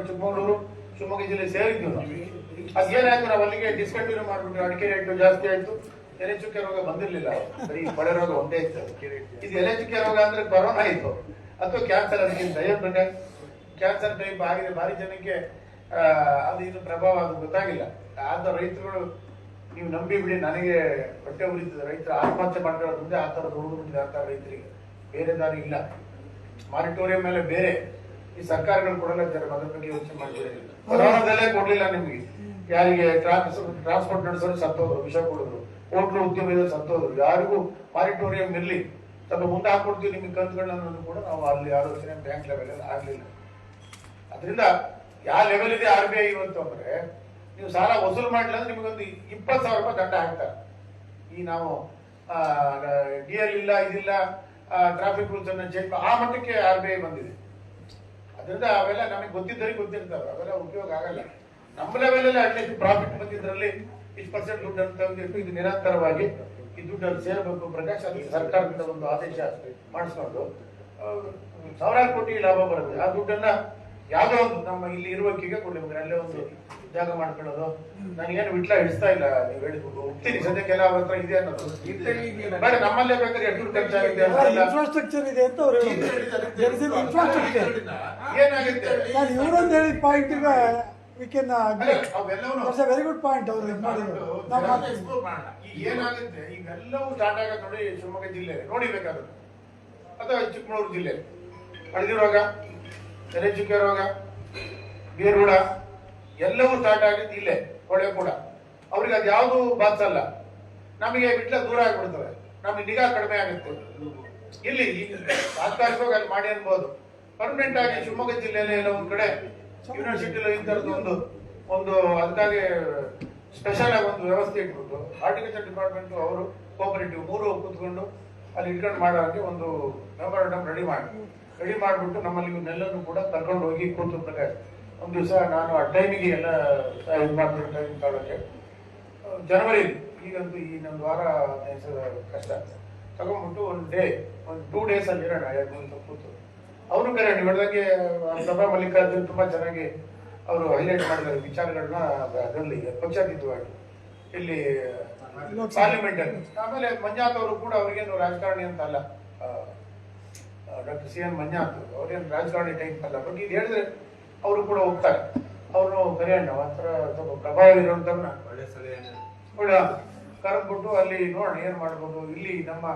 Speaker 1: ಚಿಕ್ಕಮಗಳೂರು ಶಿವಮೊಗ್ಗ ಜಿಲ್ಲೆ ಸೇರಿದ್ವಿ ನಾವು. ಅದೇನಾಯ್ತು, ನಾವು ಅಲ್ಲಿಗೆ ಡಿಸ್ಕಂಟಿನ್ಯೂ ಮಾಡ್ಬಿಟ್ಟು ಅಡಿಕೆ ರೇಟ್ ಜಾಸ್ತಿ ಆಯ್ತು. ಎಲೆ ಚುಕ್ಕೆ ರೋಗ ಬಂದಿರ್ಲಿಲ್ಲ, ಬರೀ ಕೊಳೆ ರೋಗ ಒಂದೇ ಇತ್ತು. ಇದು ಎಲೆ ಚುಕ್ಕೆ ರೋಗ ಅಂದ್ರೆ ಕೊರೋನಾ ಇತ್ತು ಅಥವಾ ಕ್ಯಾನ್ಸರ್. ಅದಕ್ಕೆ ದಯವಿಟ್ಟು ಕ್ಯಾನ್ಸರ್ ಟೈಪ್ ಆಗಿದೆ ಭಾರಿ ಜನಕ್ಕೆ. ಅದು ಇದು ಪ್ರಭಾವ ಅದು ಗೊತ್ತಾಗಿಲ್ಲ. ಆದ ರೈತರುಗಳು ನೀವು ನಂಬಿ ಬಿಡಿ, ನನಗೆ ಹೊಟ್ಟೆ ಉರಿತದೆ. ರೈತರು ಆತ್ಮಹತ್ಯೆ ಮಾಡ್ಕೊಳ್ಳೋದು ಮುಂದೆ ಆ ಥರ ದುಡ್ಡು ಆ ಥರ ರೈತರಿಗೆ ಬೇರೆ ದಾರಿ ಇಲ್ಲ. ಮಾರಿಟೋರಿಯಂ ಮೇಲೆ ಬೇರೆ ಈ ಸರ್ಕಾರಗಳು ಕೊಡಲ್ಲ. ಅದ್ರ ಬಗ್ಗೆ ಯೋಚನೆ ಮಾಡ್ತೀವಿ. ಕೊರೋನಾದಲ್ಲೇ ಕೊಡ್ಲಿಲ್ಲ ನಿಮ್ಗೆ. ಯಾರಿಗೆ ಟ್ರಾನ್ಸ್ಪೋರ್ಟ್ ನಡೆಸೋರು ಸತ್ತೋದ್ರು, ವಿಷ ಕೊಡಿದ್ರು, ಹೋಟ್ಲು ಉದ್ಯಮದಲ್ಲಿ ಸತ್ತೋದ್ರು. ಯಾರಿಗೂ ಮಾರಿಟೋರಿಯಂ ಇರ್ಲಿ, ಸ್ವಲ್ಪ ಮುಂದೆ ಹಾಕೊಡ್ತೀವಿ ನಿಮ್ಗೆ ಕಂತುಗಳನ್ನ ಅನ್ನೋದು ಕೂಡ ನಾವು ಅಲ್ಲಿ ಆಲೋಚನೆ ಬ್ಯಾಂಕ್ ಲೆವೆಲ್ ಅಲ್ಲಿ ಆಗ್ಲಿಲ್ಲ. ಅದರಿಂದ ಯಾವ ಲೆವೆಲ್ ಇದೆ RBI ಇವತ್ತು ಅಂದ್ರೆ, ನೀವು ಸಾಲ ವಸೂಲು ಮಾಡಲಿಲ್ಲ ಅಂದ್ರೆ ನಿಮಗೊಂದು 20,000 ರೂಪಾಯಿ ದಂಡ ಹಾಕ್ತಾರೆ. ಈ ನಾವು DL ಇಲ್ಲ, ಇದಿಲ್ಲ, ಟ್ರಾಫಿಕ್ ರೂಲ್ಸ್ ಅನ್ನ ಚೇಂಜ್ ಆ ಮಟ್ಟಕ್ಕೆ RBI ಬಂದಿದೆ. ಅದರಿಂದ ಅವೆಲ್ಲ ನಮಗೆ ಗೊತ್ತಿದ್ದರಿಗೆ ಗೊತ್ತಿರ್ತಾವೆ, ಅವೆಲ್ಲ ಉಪಯೋಗ ಆಗಲ್ಲ. ನಮ್ಮ ಲೆವೆಲ್ ಅಲ್ಲಿ ಅಟ್ಲೀಸ್ಟ್ ಪ್ರಾಫಿಟ್ ಬಂದಿದ್ರಲ್ಲಿ 20% ದುಡ್ಡನ್ನು ತೆಗೆದಿಟ್ಟು ಇದು ನಿರಂತರವಾಗಿ ಈ ದುಡ್ಡನ್ನು ಸೇರಬೇಕು. ಪ್ರಕಾಶ್ ಅದಕ್ಕೆ ಸರ್ಕಾರದಿಂದ ಒಂದು ಆದೇಶ ಮಾಡಿಸ್ಕೊಂಡು ಸಾವಿರಾರು ಕೋಟಿ ಲಾಭ ಬರುತ್ತೆ. ಆ ದುಡ್ಡನ್ನ ಯಾವ್ದೋ ಒಂದು ನಮ್ಮ ಇಲ್ಲಿ ಇರುವಕ್ಕಿಗೆ ಕೊಡ್ಲಿಕ್ಕೆ ಅಲ್ಲೇ ಒಂದು ಜಾಗ ಮಾಡ್ಕೊಳ್ಳೋದು. ನನಗೇನು ವಿಟ್ಲ ಹಿಡಿಸ್ತಾ ಇಲ್ಲ, ನೀವು ಹೇಳಿದ್ರು ಹೋಗ್ತೀನಿ ಸದ್ಯಕ್ಕೆಲ್ಲ ಅವ್ರ ಹತ್ರ ಇದೆ ಅನ್ನೋದು ಬೇಡ. ನಮ್ಮಲ್ಲೇ ಬೇಕಾದ್ರೆ ಎಷ್ಟು ಖರ್ಚಾಗಿದೆ
Speaker 8: ಇನ್ಫ್ರಾಸ್ಟ್ರಕ್ಚರ್ ಇದೆ ಅಂತ ಅವ್ರು ಹೇಳಿದ್ರು. ಇನ್ಫ್ರಾಸ್ಟ್ರಕ್ಚರ್
Speaker 1: ಏನಾಗುತ್ತೆ.
Speaker 8: ನಾನು ಇವರೊಂದು ಹೇಳಿದ ಪಾಯಿಂಟಿಗೆ ವಿ ಕ್ಯಾನ್
Speaker 1: ಅವೆಲ್ಲವೂ
Speaker 8: ವೆರಿ ಗುಡ್ ಪಾಯಿಂಟ್ ಅವ್ರು ಇದು ಮಾಡಿದ್ರು.
Speaker 1: ಏನಾಗುತ್ತೆ, ಇವೆಲ್ಲವೂ ಸ್ಟಾರ್ಟ್ ಆಗೋದು ನೋಡಿ ಶಿವಮೊಗ್ಗ ಜಿಲ್ಲೆ ನೋಡಿಬೇಕಾದ್ರೆ, ಅಥವಾ ಚಿಕ್ಕಮಗಳೂರು ಜಿಲ್ಲೆ ಹಳದಿ ರೋಗ, ಎಲೆ ಚುಕ್ಕೆ ರೋಗ, ಬೇರುಡ ಎಲ್ಲವೂ ಸ್ಟಾರ್ಟ್ ಆಗಿದ್ದು ಇಲ್ಲೇ. ಕೊಳೆ ಕೂಡ ಅವ್ರಿಗೆ ಅದು ಯಾವುದು ಬಾತ್ಸಲ್ಲ. ನಮಗೆ ಬಿಟ್ಲ ದೂರ ಆಗ್ಬಿಡ್ತವೆ, ನಮಗೆ ನಿಗಾ ಕಡಿಮೆ ಆಗುತ್ತೆ. ಇಲ್ಲಿ ತಾತ್ಕಾಲಿಕವಾಗಿ ಅಲ್ಲಿ ಮಾಡಿ ಅನ್ಬೋದು. ಪರ್ಮನೆಂಟ್ ಆಗಿ ಶಿವಮೊಗ್ಗ ಜಿಲ್ಲೆಯಲ್ಲಿ ಎಲ್ಲ ಒಂದ್ ಕಡೆ ಯೂನಿವರ್ಸಿಟಿలో ಇಂಥದ್ದು ಒಂದು ಒಂದು ಅದಕ್ಕಾಗಿ ಸ್ಪೆಷಲ್ ಆಗಿ ಒಂದು ವ್ಯವಸ್ಥೆ ಇಟ್ಬಿಟ್ಟು ಹಾರ್ಟಿಕಲ್ಚರ್ ಡಿಪಾರ್ಟ್ಮೆಂಟ್ ಅವರು ಕೋಆಪರೇಟಿವ್ ಮೂರು ಕೂತ್ಕೊಂಡು ಅಲ್ಲಿ ಇಟ್ಕೊಂಡು ಮಾಡೋ ಹಾಗೆ ಒಂದು ಮೆಮೊರಂಡಮ್ ರೆಡಿ ಮಾಡಿಬಿಟ್ಟು ನಮ್ಮಲ್ಲಿ ಇವನ್ನೆಲ್ಲರೂ ಕೂಡ ಕರ್ಕೊಂಡು ಹೋಗಿ ಕೂತು ಪ್ರಕಾಶ್ ಒಂದು ದಿವಸ ನಾನು ಆ ಟೈಮಿಗೆ ಎಲ್ಲ ಇದು ಮಾಡ್ತೀನಿ ಟೈಮಿಂಗ್ ತಗೊಳ್ಳೋಕ್ಕೆ ಜನವರಿ ಈಗಂತೂ ಈ ಒಂದು ವಾರ 15 ದಿವಸ ಕಷ್ಟ ತಗೊಂಡ್ಬಿಟ್ಟು ಒಂದು 2 ಡೇಸ್ ಅಲ್ಲಿ ಇರೋಣ 2 ಕೂತು ಅವರು ಕರೆ ಹೊಡೆದಾಗೆ ಪ್ರಭಾ ಮಲ್ಲಿಕಾರ್ಜುನ್ ತುಂಬಾ ಚೆನ್ನಾಗಿ ಅವರು ಹೈಲೈಟ್ ಮಾಡಿದ್ದಾರೆ ವಿಚಾರಗಳನ್ನ ಅದರಲ್ಲಿ ಪಕ್ಷಾತೀತವಾಗಿ ಇಲ್ಲಿ ಪಾರ್ಲಿಮೆಂಟ್ ಅಲ್ಲಿ. ಆಮೇಲೆ ಮಂಜಾತ್ ಅವರು ಕೂಡ ಅವ್ರಿಗೇನು ರಾಜಕಾರಣಿ ಅಂತ ಅಲ್ಲ, ಡಾಕ್ಟರ್ ಸಿ ಎನ್ ಮಂಜಾತ್ ಅವ್ರೇನು ರಾಜಕಾರಣಿ ಟೈಪ್ ಅಲ್ಲ, ಬಟ್ ಇದು ಹೇಳಿದ್ರೆ ಅವರು ಕೂಡ ಹೋಗ್ತಾರೆ. ಅವರು ಕರೆಯೋಣ ಒಂಥರ ಸ್ವಲ್ಪ ಪ್ರಭಾವ ಇರುವಂತವ್ರನ್ನ ಒಳ್ಳೆ ಕರೆದ್ಬಿಟ್ಟು ಅಲ್ಲಿ ನೋಡೋಣ ಏನ್ ಮಾಡ್ಬೋದು. ಇಲ್ಲಿ ನಮ್ಮ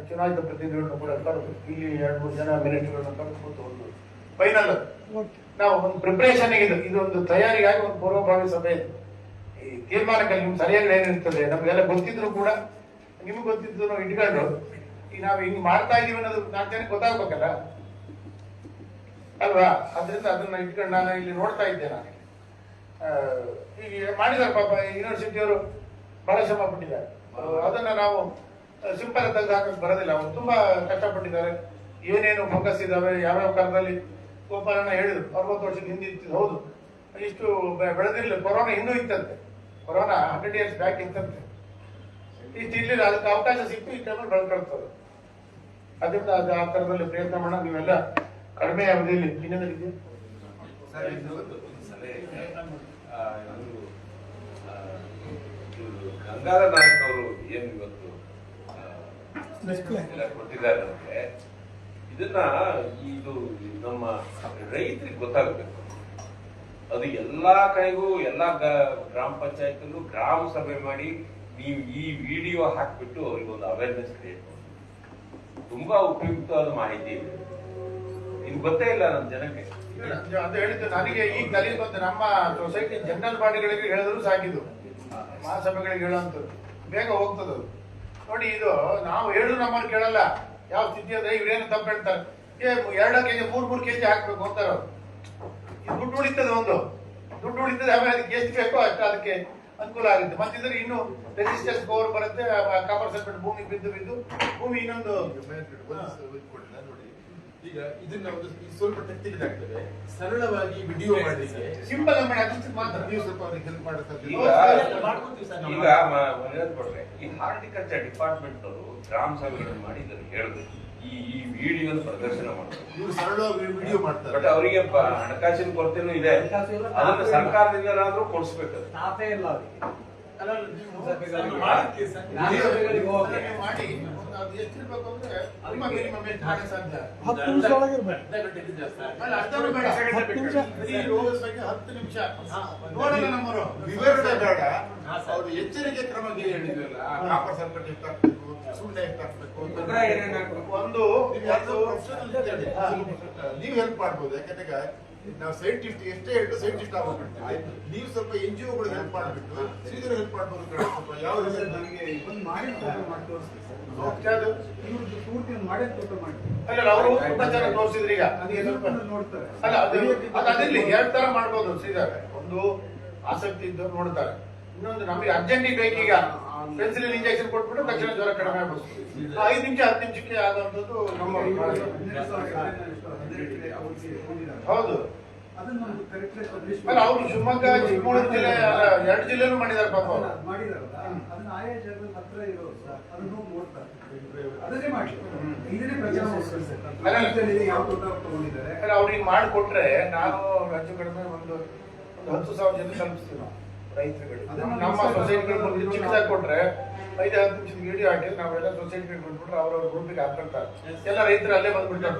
Speaker 1: ಚುನಾಯಿತ ಪ್ರತಿನಿಧಿಗಳನ್ನ ಕೂಡ ಕರೆದು ಇಲ್ಲಿ 2-3 ಜನ ಮಿನಿಸ್ಟರ್ಗಳನ್ನ ಕರೆದ್ಬಿಟ್ಟು ಒಂದು ಫೈನಲ್ ನಾವು ಒಂದು ಪ್ರಿಪರೇಷನ್ ಇದೊಂದು ತಯಾರಿಗಾಗಿ ಒಂದು ಪೂರ್ವಭಾವಿ ಸಭೆ ಇದೆ. ಈ ತೀರ್ಮಾನಕ್ಕೆ ನಿಮ್ಗೆ ಸರಿಯಾಗಿ ಏನಿರ್ತದೆ ನಮ್ಗೆಲ್ಲ ಗೊತ್ತಿದ್ರು ಕೂಡ ನಿಮ್ಗೆ ಗೊತ್ತಿದ್ದು ನಾವು ಇಟ್ಕೊಂಡು ಈಗ ನಾವು ಹಿಂಗ್ ಮಾಡ್ತಾ ಇದೀವಿ ಅನ್ನೋದು 4 ಜನಕ್ಕೆ ಗೊತ್ತಾಗ್ಬೇಕಲ್ಲ ಅಲ್ವಾ. ಅದರಿಂದ ಅದನ್ನ ಇಟ್ಕೊಂಡು ನಾನು ಇಲ್ಲಿ ನೋಡ್ತಾ ಇದ್ದೆ. ನಾನು ಈಗ ಮಾಡಿದಾರೆ ಪಾಪ ಯೂನಿವರ್ಸಿಟಿಯವರು ಬಹಳ ಶ್ರಮ ಪಟ್ಟಿದ್ದಾರೆ. ಅದನ್ನ ನಾವು ಸಿಂಪಲ್ ತೆಗೆದು ಹಾಕಕ್ ಬರೋದಿಲ್ಲ. ಅವರು ತುಂಬಾ ಕಷ್ಟಪಟ್ಟಿದ್ದಾರೆ. ಏನೇನು ಫಂಗಸ್ ಇದಾವೆ ಯಾವ್ಯಾವ ಕಾಲದಲ್ಲಿ ಗೋಪಾಲನ ಹೇಳಿದ್ರು 60 ವರ್ಷದ ಹಿಂದೆ ಇತ್ತು. ಹೌದು, ಇಷ್ಟು ಬೆಳೆದಿರ್ಲಿಲ್ಲ. ಕೊರೋನಾ ಇನ್ನೂ ಇತ್ತಂತೆ, ಕೊರೋನಾ 100 years ಬ್ಯಾಕ್ ಇತ್ತಂತೆ. ಇಷ್ಟು ಇರ್ಲಿಲ್ಲ, ಅದಕ್ಕೆ ಅವಕಾಶ ಸಿಕ್ತು. ಈ ಟೈಮಲ್ಲಿ ಬೆಳ್ಕೊಳ್ತದೆ. ಅದರಿಂದ ಅದು ಆ ತರದಲ್ಲಿ ಪ್ರಯತ್ನ ಮಾಡೋಣ. ನೀವೆಲ್ಲ ಕಡಿಮೆ ಅವಧಿಯಲ್ಲಿ ಇನ್ನೊಂದಿದೆ
Speaker 3: ಗಂಗಾಧರ ನಾಯಕ್ ಅವರು ಏನು ಇವತ್ತು ಕೊಟ್ಟಿದ್ದಾರೆ ಅಂದ್ರೆ ಇದನ್ನ ಇದು ನಮ್ಮ ರೈತರಿಗೆ ಗೊತ್ತಾಗಬೇಕು. ಅದು ಎಲ್ಲಾ ಕಡೆಗೂ ಎಲ್ಲಾ ಗ್ರಾಮ ಪಂಚಾಯತ್ ಗ್ರಾಮ ಸಭೆ ಮಾಡಿ ನೀವು ಈ ವಿಡಿಯೋ ಹಾಕ್ಬಿಟ್ಟು ಅವ್ರಿಗೆ ಒಂದು ಅವೇರ್ನೆಸ್ ಕ್ರಿಯೇಟ್ ಮಾಡಿ. ತುಂಬಾ ಉಪಯುಕ್ತವಾದ ಮಾಹಿತಿ ಇದೆ. ಇದು ಗೊತ್ತೇ ಇಲ್ಲ ನಮ್ಮ ಜನಕ್ಕೆ.
Speaker 1: ಅದು ಹೇಳಿದ್ದು ನನಗೆ ಈಗ ತಲೆ ಬಂದು ನಮ್ಮ ಸೊಸೈಟಿ ಜನರಲ್ ಬಾಡಿಗಳಿಗೆ ಹೇಳಿದ್ರು ಸಾಕಿದ್ದು, ಮಹಾಸಭೆಗಳಿಗೆ ಹೇಳುವಂಥದ್ದು ಬೇಗ ಹೋಗ್ತದ. ನೋಡಿ, ಇದು ನಾವು ಹೇಳಿದ್ರು ನಮ್ಮನ್ನು ಕೇಳಲ್ಲ. ಯಾವ ಸ್ಥಿತಿ ಅಂದ್ರೆ ಇವ್ರೇನು ತಪ್ಪು ಹೇಳ್ತಾರೆ, 2 ಕೆಜಿ 3 ಕೆಜಿ ಹಾಕ್ಬೇಕು ಅಂತಾರ. ದುಡ್ಡು ಉಳಿತದೆ, ದುಡ್ಡು ಉಳಿತದೆ. ಆಮೇಲೆ ಅದಕ್ಕೆ ಎಷ್ಟು ಬೇಕೋ ಅಷ್ಟು ಅದಕ್ಕೆ ಅನುಕೂಲ ಆಗುತ್ತೆ. ಮತ್ತಿದ್ರೆ ಇನ್ನು ರೆಸಿಸ್ಟೆನ್ಸ್ ಪವರ್ ಬರುತ್ತೆ. ಕಾಪರ್ ಸಲ್ಫೇಟ್ ಭೂಮಿ ಬಿದ್ದು ಭೂಮಿ ಇನ್ನೊಂದು
Speaker 6: ನೋಡಿ. ಈಗ ಇದನ್ನ ಒಂದು ಸ್ವಲ್ಪ ಟೆಕ್ನಿಕಲ್ ಆಗ್ತದೆ, ಸರಳವಾಗಿ ವಿಡಿಯೋ ಮಾಡಲಿಕ್ಕೆ
Speaker 1: ಸಿಂಪಲ್ ಮಾಡಿ ಅದಕ್ಕೆ ಮಾತ್ರ
Speaker 6: ನೀವು ಸ್ವಲ್ಪ ಅವ್ರಿಗೆ ಹೆಲ್ಪ್ ಮಾಡುತ್ತೆ.
Speaker 3: ಈಗ ಕೊಡ್ರೆ ಈ ಹಾರ್ಟಿಕಲ್ಚರ್ ಡಿಪಾರ್ಟ್ಮೆಂಟ್ ಅವರು ಗ್ರಾಮ ಸಭೆಗಳನ್ನು ಮಾಡಿ ಇದನ್ನು ಹೇಳಿದ್ರು. ಈ ವಿಡಿಯೋ ಪ್ರದರ್ಶನ ಮಾಡ್ತಾರೆ.
Speaker 6: ಇವರು ಸರಳವಾಗಿ ವಿಡಿಯೋ ಮಾಡ್ತಾರೆ.
Speaker 3: ಬಟ್ ಅವರಿಗೆ ಹಣಕಾಸಿನ ಕೊರತೆನೂ ಇದೆ. ಅದನ್ನ ಸರ್ಕಾರದಿಂದಲಾದ್ರೂ ಕೊಡಿಸ್ಬೇಕು.
Speaker 4: ಸ್ಟಾಫೇ ಇಲ್ಲ ಅವರಿಗೆ.
Speaker 1: ಮಾಡಿ ಅದು ಎಷ್ಟಿರ್ಬೇಕು ಅಂದ್ರೆ ಸಾಧ್ಯ
Speaker 8: 10 ನಿಮಿಷದೊಳಗಿರ್ಬೇಕು.
Speaker 1: ಅರ್ಧನೂ ಬೇಡ, 10 ನಿಮಿಷ. ಈ ರೋಗದ ಬಗ್ಗೆ 10 ನಿಮಿಷ ನೋಡಲ್ಲ ನಮ್ಮವರು.
Speaker 6: ವಿವರಣೆ ಬೇಡ, ಅವರು ಎಚ್ಚರಿಕೆ ಕ್ರಮಕ್ಕೆ ಹೇಳಿದ್ರಲ್ಲ, ಕಾಪರ್ ಸಲ್ಫೇಟ್ ಎಷ್ಟು ಹಾಕ್ಬೇಕು, ಸುಣ್ಣ ಎಷ್ಟು ಹಾಕ್ಬೇಕು,
Speaker 1: ಒಂದು
Speaker 6: ನೀವು ಹೆಲ್ಪ್ ಮಾಡ್ಬೋದು. ಯಾಕಂದ್ರೆ ನಾವು ಸೈಂಟಿಸ್ಟ್ ಎಷ್ಟೇ ಹೇಳಿದ್ರು ಸೈಂಟಿಸ್ಟ್ ಆಗ್ಬಿಡ್ತೀವಿ. ನೀವು ಸ್ವಲ್ಪ NGO ಗಳು ಹೆಲ್ಪ್ ಮಾಡ್ಬಿಟ್ಟು ಶ್ರೀಧರ್ ಹೆಲ್ಪ್ ಮಾಡ್ಬೋದು. ಸ್ವಲ್ಪ ಯಾವ
Speaker 4: ನನಗೆ ಒಂದು ಮಾಡಿ ಮಾಡಿ ತೋರಿಸ್ತೀವಿ ಸರ್. ಇವ್ರದ್ದು ಪೂರ್ತಿ ಒಂದು ಮಾಡಿ ಫೋಟೋ ಮಾಡ್ತೀವಿ.
Speaker 1: ಅಲ್ಲ, ಅವರು ತುಂಬಾ ಚೆನ್ನಾಗಿ ತೋರಿಸಿದ್ರು. ಈಗ ನನಗೆ ಸ್ವಲ್ಪ
Speaker 4: ನೋಡ್ತಾರೆ.
Speaker 1: ಅಲ್ಲ, ಅದಿರ್ಲಿ, 2 ತರ ಮಾಡ್ಬೋದು ಶ್ರೀಧರ್. ಒಂದು ಆಸಕ್ತಿ ಇದ್ದವ್ರು ನೋಡ್ತಾರೆ, ಇನ್ನೊಂದು ನಮಗೆ ಅರ್ಜೆಂಟಿಗೆ ಬೇಕೀಗ ಪೆನ್ಸಿಲಿನ್ ಇಂಜೆಕ್ಷನ್ ಕೊಟ್ಬಿಟ್ಟು ತಕ್ಷಣ ಜ್ವರ ಕಡಿಮೆ ಆಗ್ಬೋದು. 5 ನಿಮಿಷ 10 ನಿಮಿಷಕ್ಕೆ ಆದಂತದ್ದು ನಮ್ಮ ಹೌದು.
Speaker 4: ಅದನ್ನೊಂದು ಕರೆಕ್ಟ್
Speaker 1: ಅಲ್ಲ, ಅವರು ಶಿವಮೊಗ್ಗ ಚಿಕ್ಕಮಗಳೂರು ಜಿಲ್ಲೆ 2 ಜಿಲ್ಲೆನೂ ಮಾಡಿದಾರೆ ಪಾಪ ಅವರು.
Speaker 4: ಮಾಡಿದಾರಲ್ಲ, ಅದನ್ನ ಆಯಾ ಜಾಗದಲ್ಲಿ ಹತ್ರ ಇರೋರು ಸರ್ ಅದನ್ನ ಹೋಗಿ ನೋಡ್ತಾರೆ. ಅದನ್ನೇ ಮಾಡಿ ಇದನ್ನೇ ಪ್ರಚಾರ ಮಾಡ್ತಾರೆ. ಯಾವ ತಗೊಂಡಿದ್ದಾರೆ
Speaker 1: ಅಲ್ಲ, ಅವ್ರಿಗೆ ಮಾಡಿಕೊಟ್ರೆ ನಾವು ಹೆಚ್ಚು ಕಡಿಮೆ ಒಂದು 10,000 ಜನ ತಲುಪಿಸ್ತೀವಿ ನಾವು ರೈತರುಗಳಿಗೆ. ನಮ್ಮ ಸೊಸೈಟಿಗಳು ಚಿಕ್ಕದಾಗಿ ಕೊಟ್ರೆ 5-10 ನಿಮಿಷದ ವಿಡಿಯೋ ಹಾಕಿ ನಾವೆಲ್ಲ ಸೊಸೈಟಿಗೆ ಬಂದ್ಬಿಟ್ರೆ ಅವ್ರವ್ರ ಗ್ರೂಪಿಗೆ ಹಾಕ್ತಾರೆ. ಎಲ್ಲ ರೈತರು ಅಲ್ಲೇ ಬಂದ್ಬಿಡ್ತಾರೆ.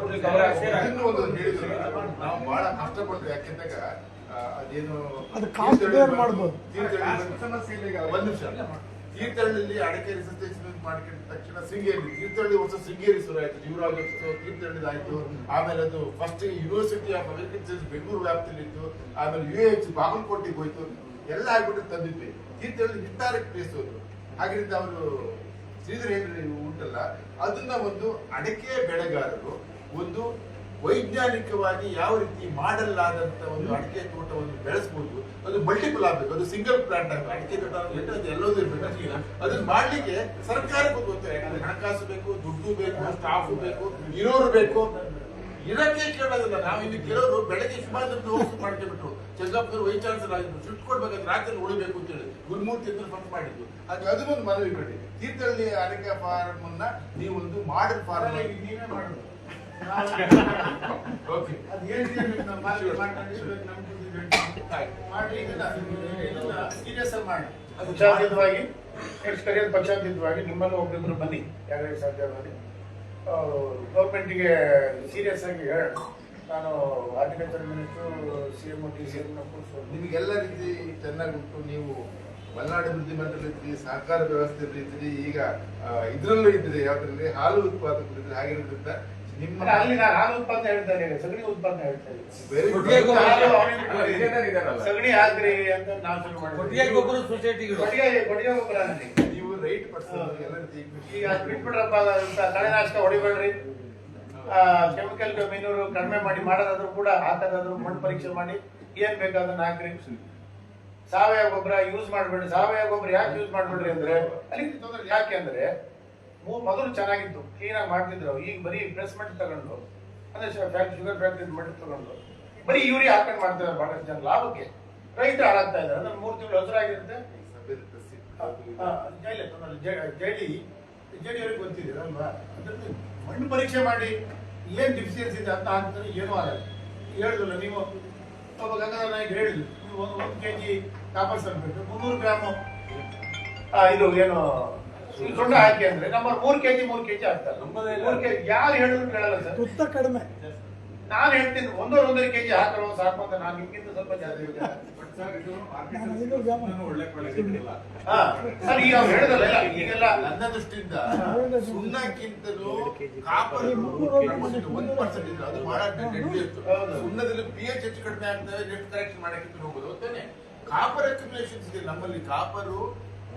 Speaker 6: ಇದನ್ನು ಒಂದು ಹೇಳಿದ್ರು, ನಾವು ಬಹಳ ಕಷ್ಟಪಡ್ತೀವಿ. ಯಾಕೆಂದಾಗ ಅದೇನು
Speaker 8: ಅದು ಕಾಸ್ಟ್ ಬೇರ್ ಮಾಡ್ಬೋದು.
Speaker 6: ಒಂದು ನಿಮಿಷ, ತೀರ್ಥಹಳ್ಳಿ ಅಡಿಕೆ ರಿಸರ್ಚ್ ಮಾಡ್ಕೊಂಡ ತಕ್ಷಣ ಶೃಂಗೇರಿ, ತೀರ್ಥಹಳ್ಳಿ ವರ್ಷ ಶೃಂಗೇರಿ ಶುರು ಆಯ್ತು, ಯುವರಾಜ್ ತೀರ್ಥಹಳ್ಳಿದಾಯ್ತು. ಆಮೇಲೆ ಅದು first university of agriculture Bengaluru ವ್ಯಾಪ್ತಿಯಲ್ಲಿ ಇತ್ತು. ಆಮೇಲೆ UH ಬಾಗಲಕೋಟೆಗೆ ಹೋಯ್ತು. ಎಲ್ಲ ಆಗ್ಬಿಟ್ಟು ತಂದಿದ್ವಿ. ತೀರ್ಥಹಳ್ಳಿ ಹಿಸ್ಟಾರಿಕ್ ಪ್ಲೇಸ್ ಹೋದ್ರು. ಹಾಗಿಂದ ಅವರು ಶ್ರೀಧರ್ ಹೇಳಿ ಉಂಟಲ್ಲ, ಅದನ್ನ ಒಂದು ಅಡಿಕೆ ಬೆಳೆಗಾರರು ಒಂದು ವೈಜ್ಞಾನಿಕವಾಗಿ ಯಾವ ರೀತಿ ಮಾಡಲ್ ಆದಂತ ಒಂದು ಅಡಿಕೆ ತೋಟವನ್ನು ಬೆಳೆಸಬಹುದು, ಅದು ಮಲ್ಟಿಪಲ್ ಆಗ್ಬೇಕು, ಅದು ಸಿಂಗಲ್ ಪ್ಲಾಂಟ್ ಆಗಬೇಕು. ಅಡಿಕೆ ತೋಟ ಅದು ಎಲ್ಲದೂ ಇರಬೇಕು. ಅದನ್ನ ಮಾಡ್ಲಿಕ್ಕೆ ಸರ್ಕಾರಕ್ಕೆ ಒಂದು ಒತ್ತಾಯ. ಯಾಕಂದ್ರೆ ಹಣಕಾಸು ಬೇಕು, ದುಡ್ಡು ಬೇಕು, ಸ್ಟಾಫ್ ಬೇಕು, ಇರೋರು ಬೇಕು. ಇದಕ್ಕೆ ಕೇಳೋದಿಲ್ಲ. ನಾವು ಇಲ್ಲಿ ಕೆಲವರು ಬೆಳಗ್ಗೆ ಸುಮಾರು ಹೋಗಿ ಮಾಡ್ಕೊಂಡ್ಬಿಟ್ರು. ಚಂದ್ರಪ್ಪನವರು ವೈಸ್ ಚಾನ್ಸಲರ್ ಆಗಿದ್ರು, ಶಿಫ್ಟ್ ಕೊಡ್ಬೇಕಾದ್ರೆ ರಾತ್ರಿ ಉಳಿಬೇಕು ಅಂತ ಹೇಳಿ ಗುರುಮೂರ್ತಿ ಅಂತ ಫಂಡ್ ಮಾಡಿದ್ರು. ಅದನ್ನೊಂದು ಮನವಿ ಮಾಡಿ. ತೀರ್ಥಹಳ್ಳಿ ಅಡಿಕೆ ಫಾರ್ಮ್ ಅನ್ನ ನೀವು ಒಂದು ಮಾಡಲ್ ಫಾರ್ಮ್
Speaker 1: ನೀವೇ ಮಾಡುದು.
Speaker 6: ಓಕೆ,
Speaker 1: ಅದು ಹೇಳ್ತೀವಿ ನಾವು ಮಾಡಿ ಸೀರಿಯಸ್ ಆಗಿ ಮಾಡಿ. ಪಕ್ಷಾತೀತವಾಗಿ ನೆಕ್ಸ್ಟ್ ಕರಿಯರ್ ಪಕ್ಷಾತೀತವಾಗಿ ನಿಮ್ಮನ್ನು ಒಬ್ಬರಿಬ್ರು ಬನ್ನಿ, ಯಾರಿಗೆ ಸಾಧ್ಯ ಮಾಡಿ ಗೌರ್ಮೆಂಟ್ಗೆ ಸೀರಿಯಸ್ ಆಗಿ ಹೇಳೋಣ. ನಾನು ಹಾರ್ಟಿಕಲ್ಚರ್ ಮಿನಿಸ್ಟ್ರು, CM, DCM ಕೂರಿಸ್ಕೊಂಡು
Speaker 6: ನಿಮಗೆಲ್ಲ ರೀತಿ ಚೆನ್ನಾಗಿ ಉಂಟು. ನೀವು ಮಲೆನಾಡು ಅಭಿವೃದ್ಧಿ ಮಂಡಳಿ ಇದ್ರಿ, ಸಹಕಾರ ವ್ಯವಸ್ಥೆ ಇದ್ರಿ, ಈಗ ಇದ್ರಲ್ಲೂ ಇದ್ರಿ, ಯಾವ್ದ್ರಲ್ಲಿ ಹಾಲು ಉತ್ಪಾದಕರು ಇದ್ರಿ. ಹಾಗಿರೋದ್ರಿಂದ ನಿಮ್ಮ
Speaker 1: ಅಲ್ಲಿ ನಾನು ಹಾಲು ಉತ್ಪಾದನೆ ಹೇಳ್ತಾ ಇದ್ದೇನೆ, ಸಗಣಿ ಉತ್ಪಾದನೆ ಹೇಳ್ತಾ ಇದ್ದೀನಿ.
Speaker 6: ವೆರಿ
Speaker 9: ಕೊಟ್ಟಿಗೆ
Speaker 1: ಸಗಣಿ ಹಾಕ್ರಿ ಅಂತ ನಾವು ಶುರು
Speaker 9: ಕೊಟ್ಟಿಗೆ
Speaker 1: ಮಾಡಿದ್ವಿ.
Speaker 9: ಗೊಬ್ಬರ ಸೊಸೈಟಿಗಳು
Speaker 1: ಕೊಟ್ಟಿಗೆ ಗೊಬ್ಬರ ಅನ್ನಿ.
Speaker 6: ನೀವು ರೈಟ್ ಪರ್ಸನ್ ಎಲ್ಲ ರೀತಿ
Speaker 1: ಈಗ ಅದು ಬಿಟ್ಬಿಡ್ರಪ್ಪ, ಅಂತ ಕಳೆನಾಶಕ ಹೊಡಿಬೇಡ್ರಿ, ಕೆಮಿಕಲ್ ಮೆನ್ಯೂರು ಕಡಿಮೆ ಮಾಡಿ ಮಾಡೋದಾದ್ರೂ ಕೂಡ ಹಾಕೋದಾದ್ರೂ ಮಣ್ಣು ಪರೀಕ್ಷೆ ಮಾಡಿ ಏನ್ ಬೇಕಾದನ್ನ ಹಾಕ್ರಿ. ಸಾವಯವ ಗೊಬ್ಬರ ಯೂಸ್ ಮಾಡ್ಬೇಡ್ರಿ. ಸಾವಯವ ಗೊಬ್ಬರ ಯಾಕೆ ಯೂಸ್ ಮಾಡ್ಬೇಡ್ರಿ ಅಂದ್ರೆ ಅಲ್ಲಿ ತೊಂದ್ರೆ. ಯಾಕೆ ಅಂದ್ರೆ ಮೊದಲು ಚೆನ್ನಾಗಿತ್ತು, ಕ್ಲೀನ್ ಆಗಿ ಮಾಡ್ತಿದ್ರು. ಈಗ ಬರೀ ಪ್ರೆಸ್ ಮಟ್ಟಿ ತಗೊಂಡು, ಅಂದ್ರೆ ಶುಗರ್ ಫ್ಯಾಕ್ಟ್ರಿ ಮಟ್ಟಿ ತಗೊಂಡು ಬರೀ ಯೂರಿಯಾ ಹಾಕೊಂಡು ಮಾಡ್ತಾರೆ ಬಹಳಷ್ಟು ಜನ. ಲಾಭಕ್ಕೆ ರೈತರು ಹಾಳಾಗ್ತಾ ಇದ್ದಾರೆ. ಅಂದ್ರೆ 3 ತಿಂಗಳು ಹಸಿರಾಗಿರುತ್ತೆ. ಜೆಡಿ ಅವ್ರಿಗೆ ಗೊತ್ತಿದೆ ಅಲ್ವಾ? ಅದ್ರದ್ದು ಮಣ್ಣು ಪರೀಕ್ಷೆ ಮಾಡಿ ಏನ್ ಡಿಫಿಷಿಯನ್ಸಿ ಇದೆ ಅಂತ ಹಾಕ್ತಾರೆ, ಏನೂ ಆಗಲ್ಲ. ಹೇಳಿದ್ರಲ್ಲ ನೀವು, ಒಬ್ಬ ಗಂಗಾಧರ ನಾಯ್ಕ ಹೇಳಿದ್ರು, ನೀವು 1 kg ಕಾಪರ್ ಸಲ್ಫೇಟ್ 300 ಗ್ರಾಮು ಇದು ಏನು ಸೊಂಡ ಹಾಕಿ ಅಂದ್ರೆ ನಮ್ಮ 3 kg ಹಾಕ್ತಾರೆ. 3 kg ಯಾರು ಹೇಳಿದ್ರು ಕೇಳಲ್ಲ ಸರ್.
Speaker 8: ತುತ್ತ ಕಡಿಮೆ.
Speaker 1: ನಾನು ಹೇಳ್ತೀನಿ 1.5 kg ಹಾಕರೋ ಸಾಕು ಅಂತ. ನಾನು ನಿಮ್ಗಿಂತ ಸ್ವಲ್ಪ ಜಾಸ್ತಿ ಇದೆ.
Speaker 2: ಒಳ್ಳೆ ಕ್ವಾಲಿಟಿ ಇಲ್ಲ.
Speaker 1: ಹಾ ಸರ್, ಈಗ ಅವ್ರು ಹೇಳಿದ್ರಲ್ಲ ಈಗೆಲ್ಲ
Speaker 6: ನನ್ನ ದೃಷ್ಟಿಯಿಂದ ಸುಣ್ಣಕ್ಕಿಂತಲೂ ಕಾಪರ್ 1% ಇದ್ರೆ ಅದು ಬಹಳ ಡೆಡ್ಲಿ ಇತ್ತು. ಸುಣ್ಣದಲ್ಲಿ pH ಹೆಚ್ಚು ಕಡಿಮೆ ಆಗ್ತದೆ, ನೆಟ್ ಕರೆಕ್ಷನ್ ಮಾಡಕ್ಕಿಂತ ಹೋಗೋದು ಅಂತಾನೆ. ಕಾಪರ್ ಅಕ್ಯುಮುಲೇಷನ್ಸ್ ಇದೆ ನಮ್ಮಲ್ಲಿ. ಕಾಪರು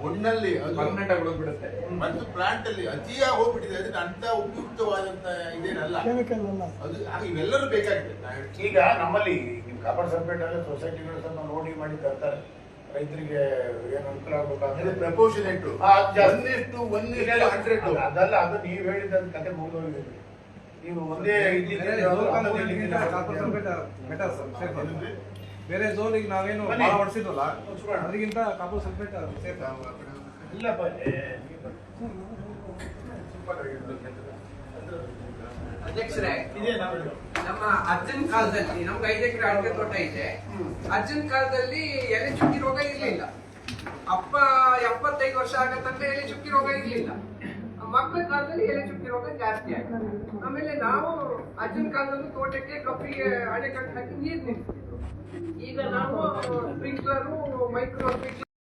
Speaker 6: ಮಣ್ಣಲ್ಲಿ
Speaker 2: ಪರ್ಮನೆಂಟ್ ಆಗಿ ಉಳಿದ್ಬಿಡುತ್ತೆ.
Speaker 6: ಮತ್ತು ಪ್ಲಾಂಟ್ ಅಲ್ಲಿ ಅತಿಯಾಗಿ ಹೋಗ್ಬಿಟ್ಟಿದೆ. ಅದನ್ನ ಅಂತ ಉಪಯುಕ್ತವಾದಂತ ಇದೇನಲ್ಲ
Speaker 8: ಕೆಮಿಕಲ್ ಅಲ್ಲ
Speaker 6: ಅದು. ಆಗ ಇವೆಲ್ಲರೂ ಬೇಕಾಗಿದೆ.
Speaker 1: ಈಗ ನಮ್ಮಲ್ಲಿ ಕಾಪರ್ ಸಲ್ಫೇಟ್ ಎಲ್ಲ ಸೊಸೈಟಿಗಳು ಸ್ವಲ್ಪ ನೋಡಿ ಮಾಡಿ ತರ್ತಾರೆ. ರೈತರಿಗೆ ಏನು ಅನುಕೂಲ ಆಗ್ಬೇಕಾದ್ರೆ
Speaker 6: ಪ್ರಪೋರ್ಷನೇಟ್
Speaker 1: ಅದಲ್ಲ. ಅದು ನೀವು ಹೇಳಿದ ಕತೆ ಮುಗಿದೋಗಿದೆ. ನೀವು ಒಂದೇ
Speaker 2: ಬೆಟರ್ ಸರ್. ಬೇರೆ ಝೋನಿಗೆ ನಾವೇನು ಭಾಳ ಹೊಡಿಸಿದ್ವಲ್ಲ, ಅದಕ್ಕಿಂತ ಕಾಪರ್ ಸಲ್ಫೇಟ್ ಸೇಫ್.
Speaker 1: ಇಲ್ಲಪ್ಪ,
Speaker 10: ಅಧ್ಯಕ್ಷರೇ,
Speaker 1: ಇದೇ ನಾವು
Speaker 10: ನಮ್ಮ ಅಜ್ಜನ ಕಾಲದಲ್ಲಿ ನಮ್ಗೆ 5 ಎಕರೆ ಅಡಿಕೆ ತೋಟ ಇದೆ. ಅಜ್ಜನ ಕಾಲದಲ್ಲಿ ಎಲೆ ಚುಕ್ಕಿ ರೋಗ ಇರ್ಲಿಲ್ಲ. ಅಪ್ಪ 75 ವರ್ಷ ಆಗತ್ತಂದ್ರೆ ಎಲೆ ಚುಕ್ಕಿ ರೋಗ ಇರ್ಲಿಲ್ಲ. ಮಕ್ಕಳ ಕಾಲದಲ್ಲಿ ಎಲೆ ಚುಕ್ಕಿ ರೋಗ ಜಾಸ್ತಿ ಆಗಿದೆ. ಆಮೇಲೆ ನಾವು ಅಜ್ಜನ ಕಾಲದಲ್ಲಿ ತೋಟಕ್ಕೆ ಕಬ್ಬಿಗೆ ಅಣೆಕಟ್ಟು ಹಾಕಿ ನೀರು ನಿಲ್ಲಿಸ್ತಿದ್ವಿ. ಈಗ ನಾವು ಸ್ಪ್ರಿಂಕ್ಲರು, ಮೈಕ್ರೋ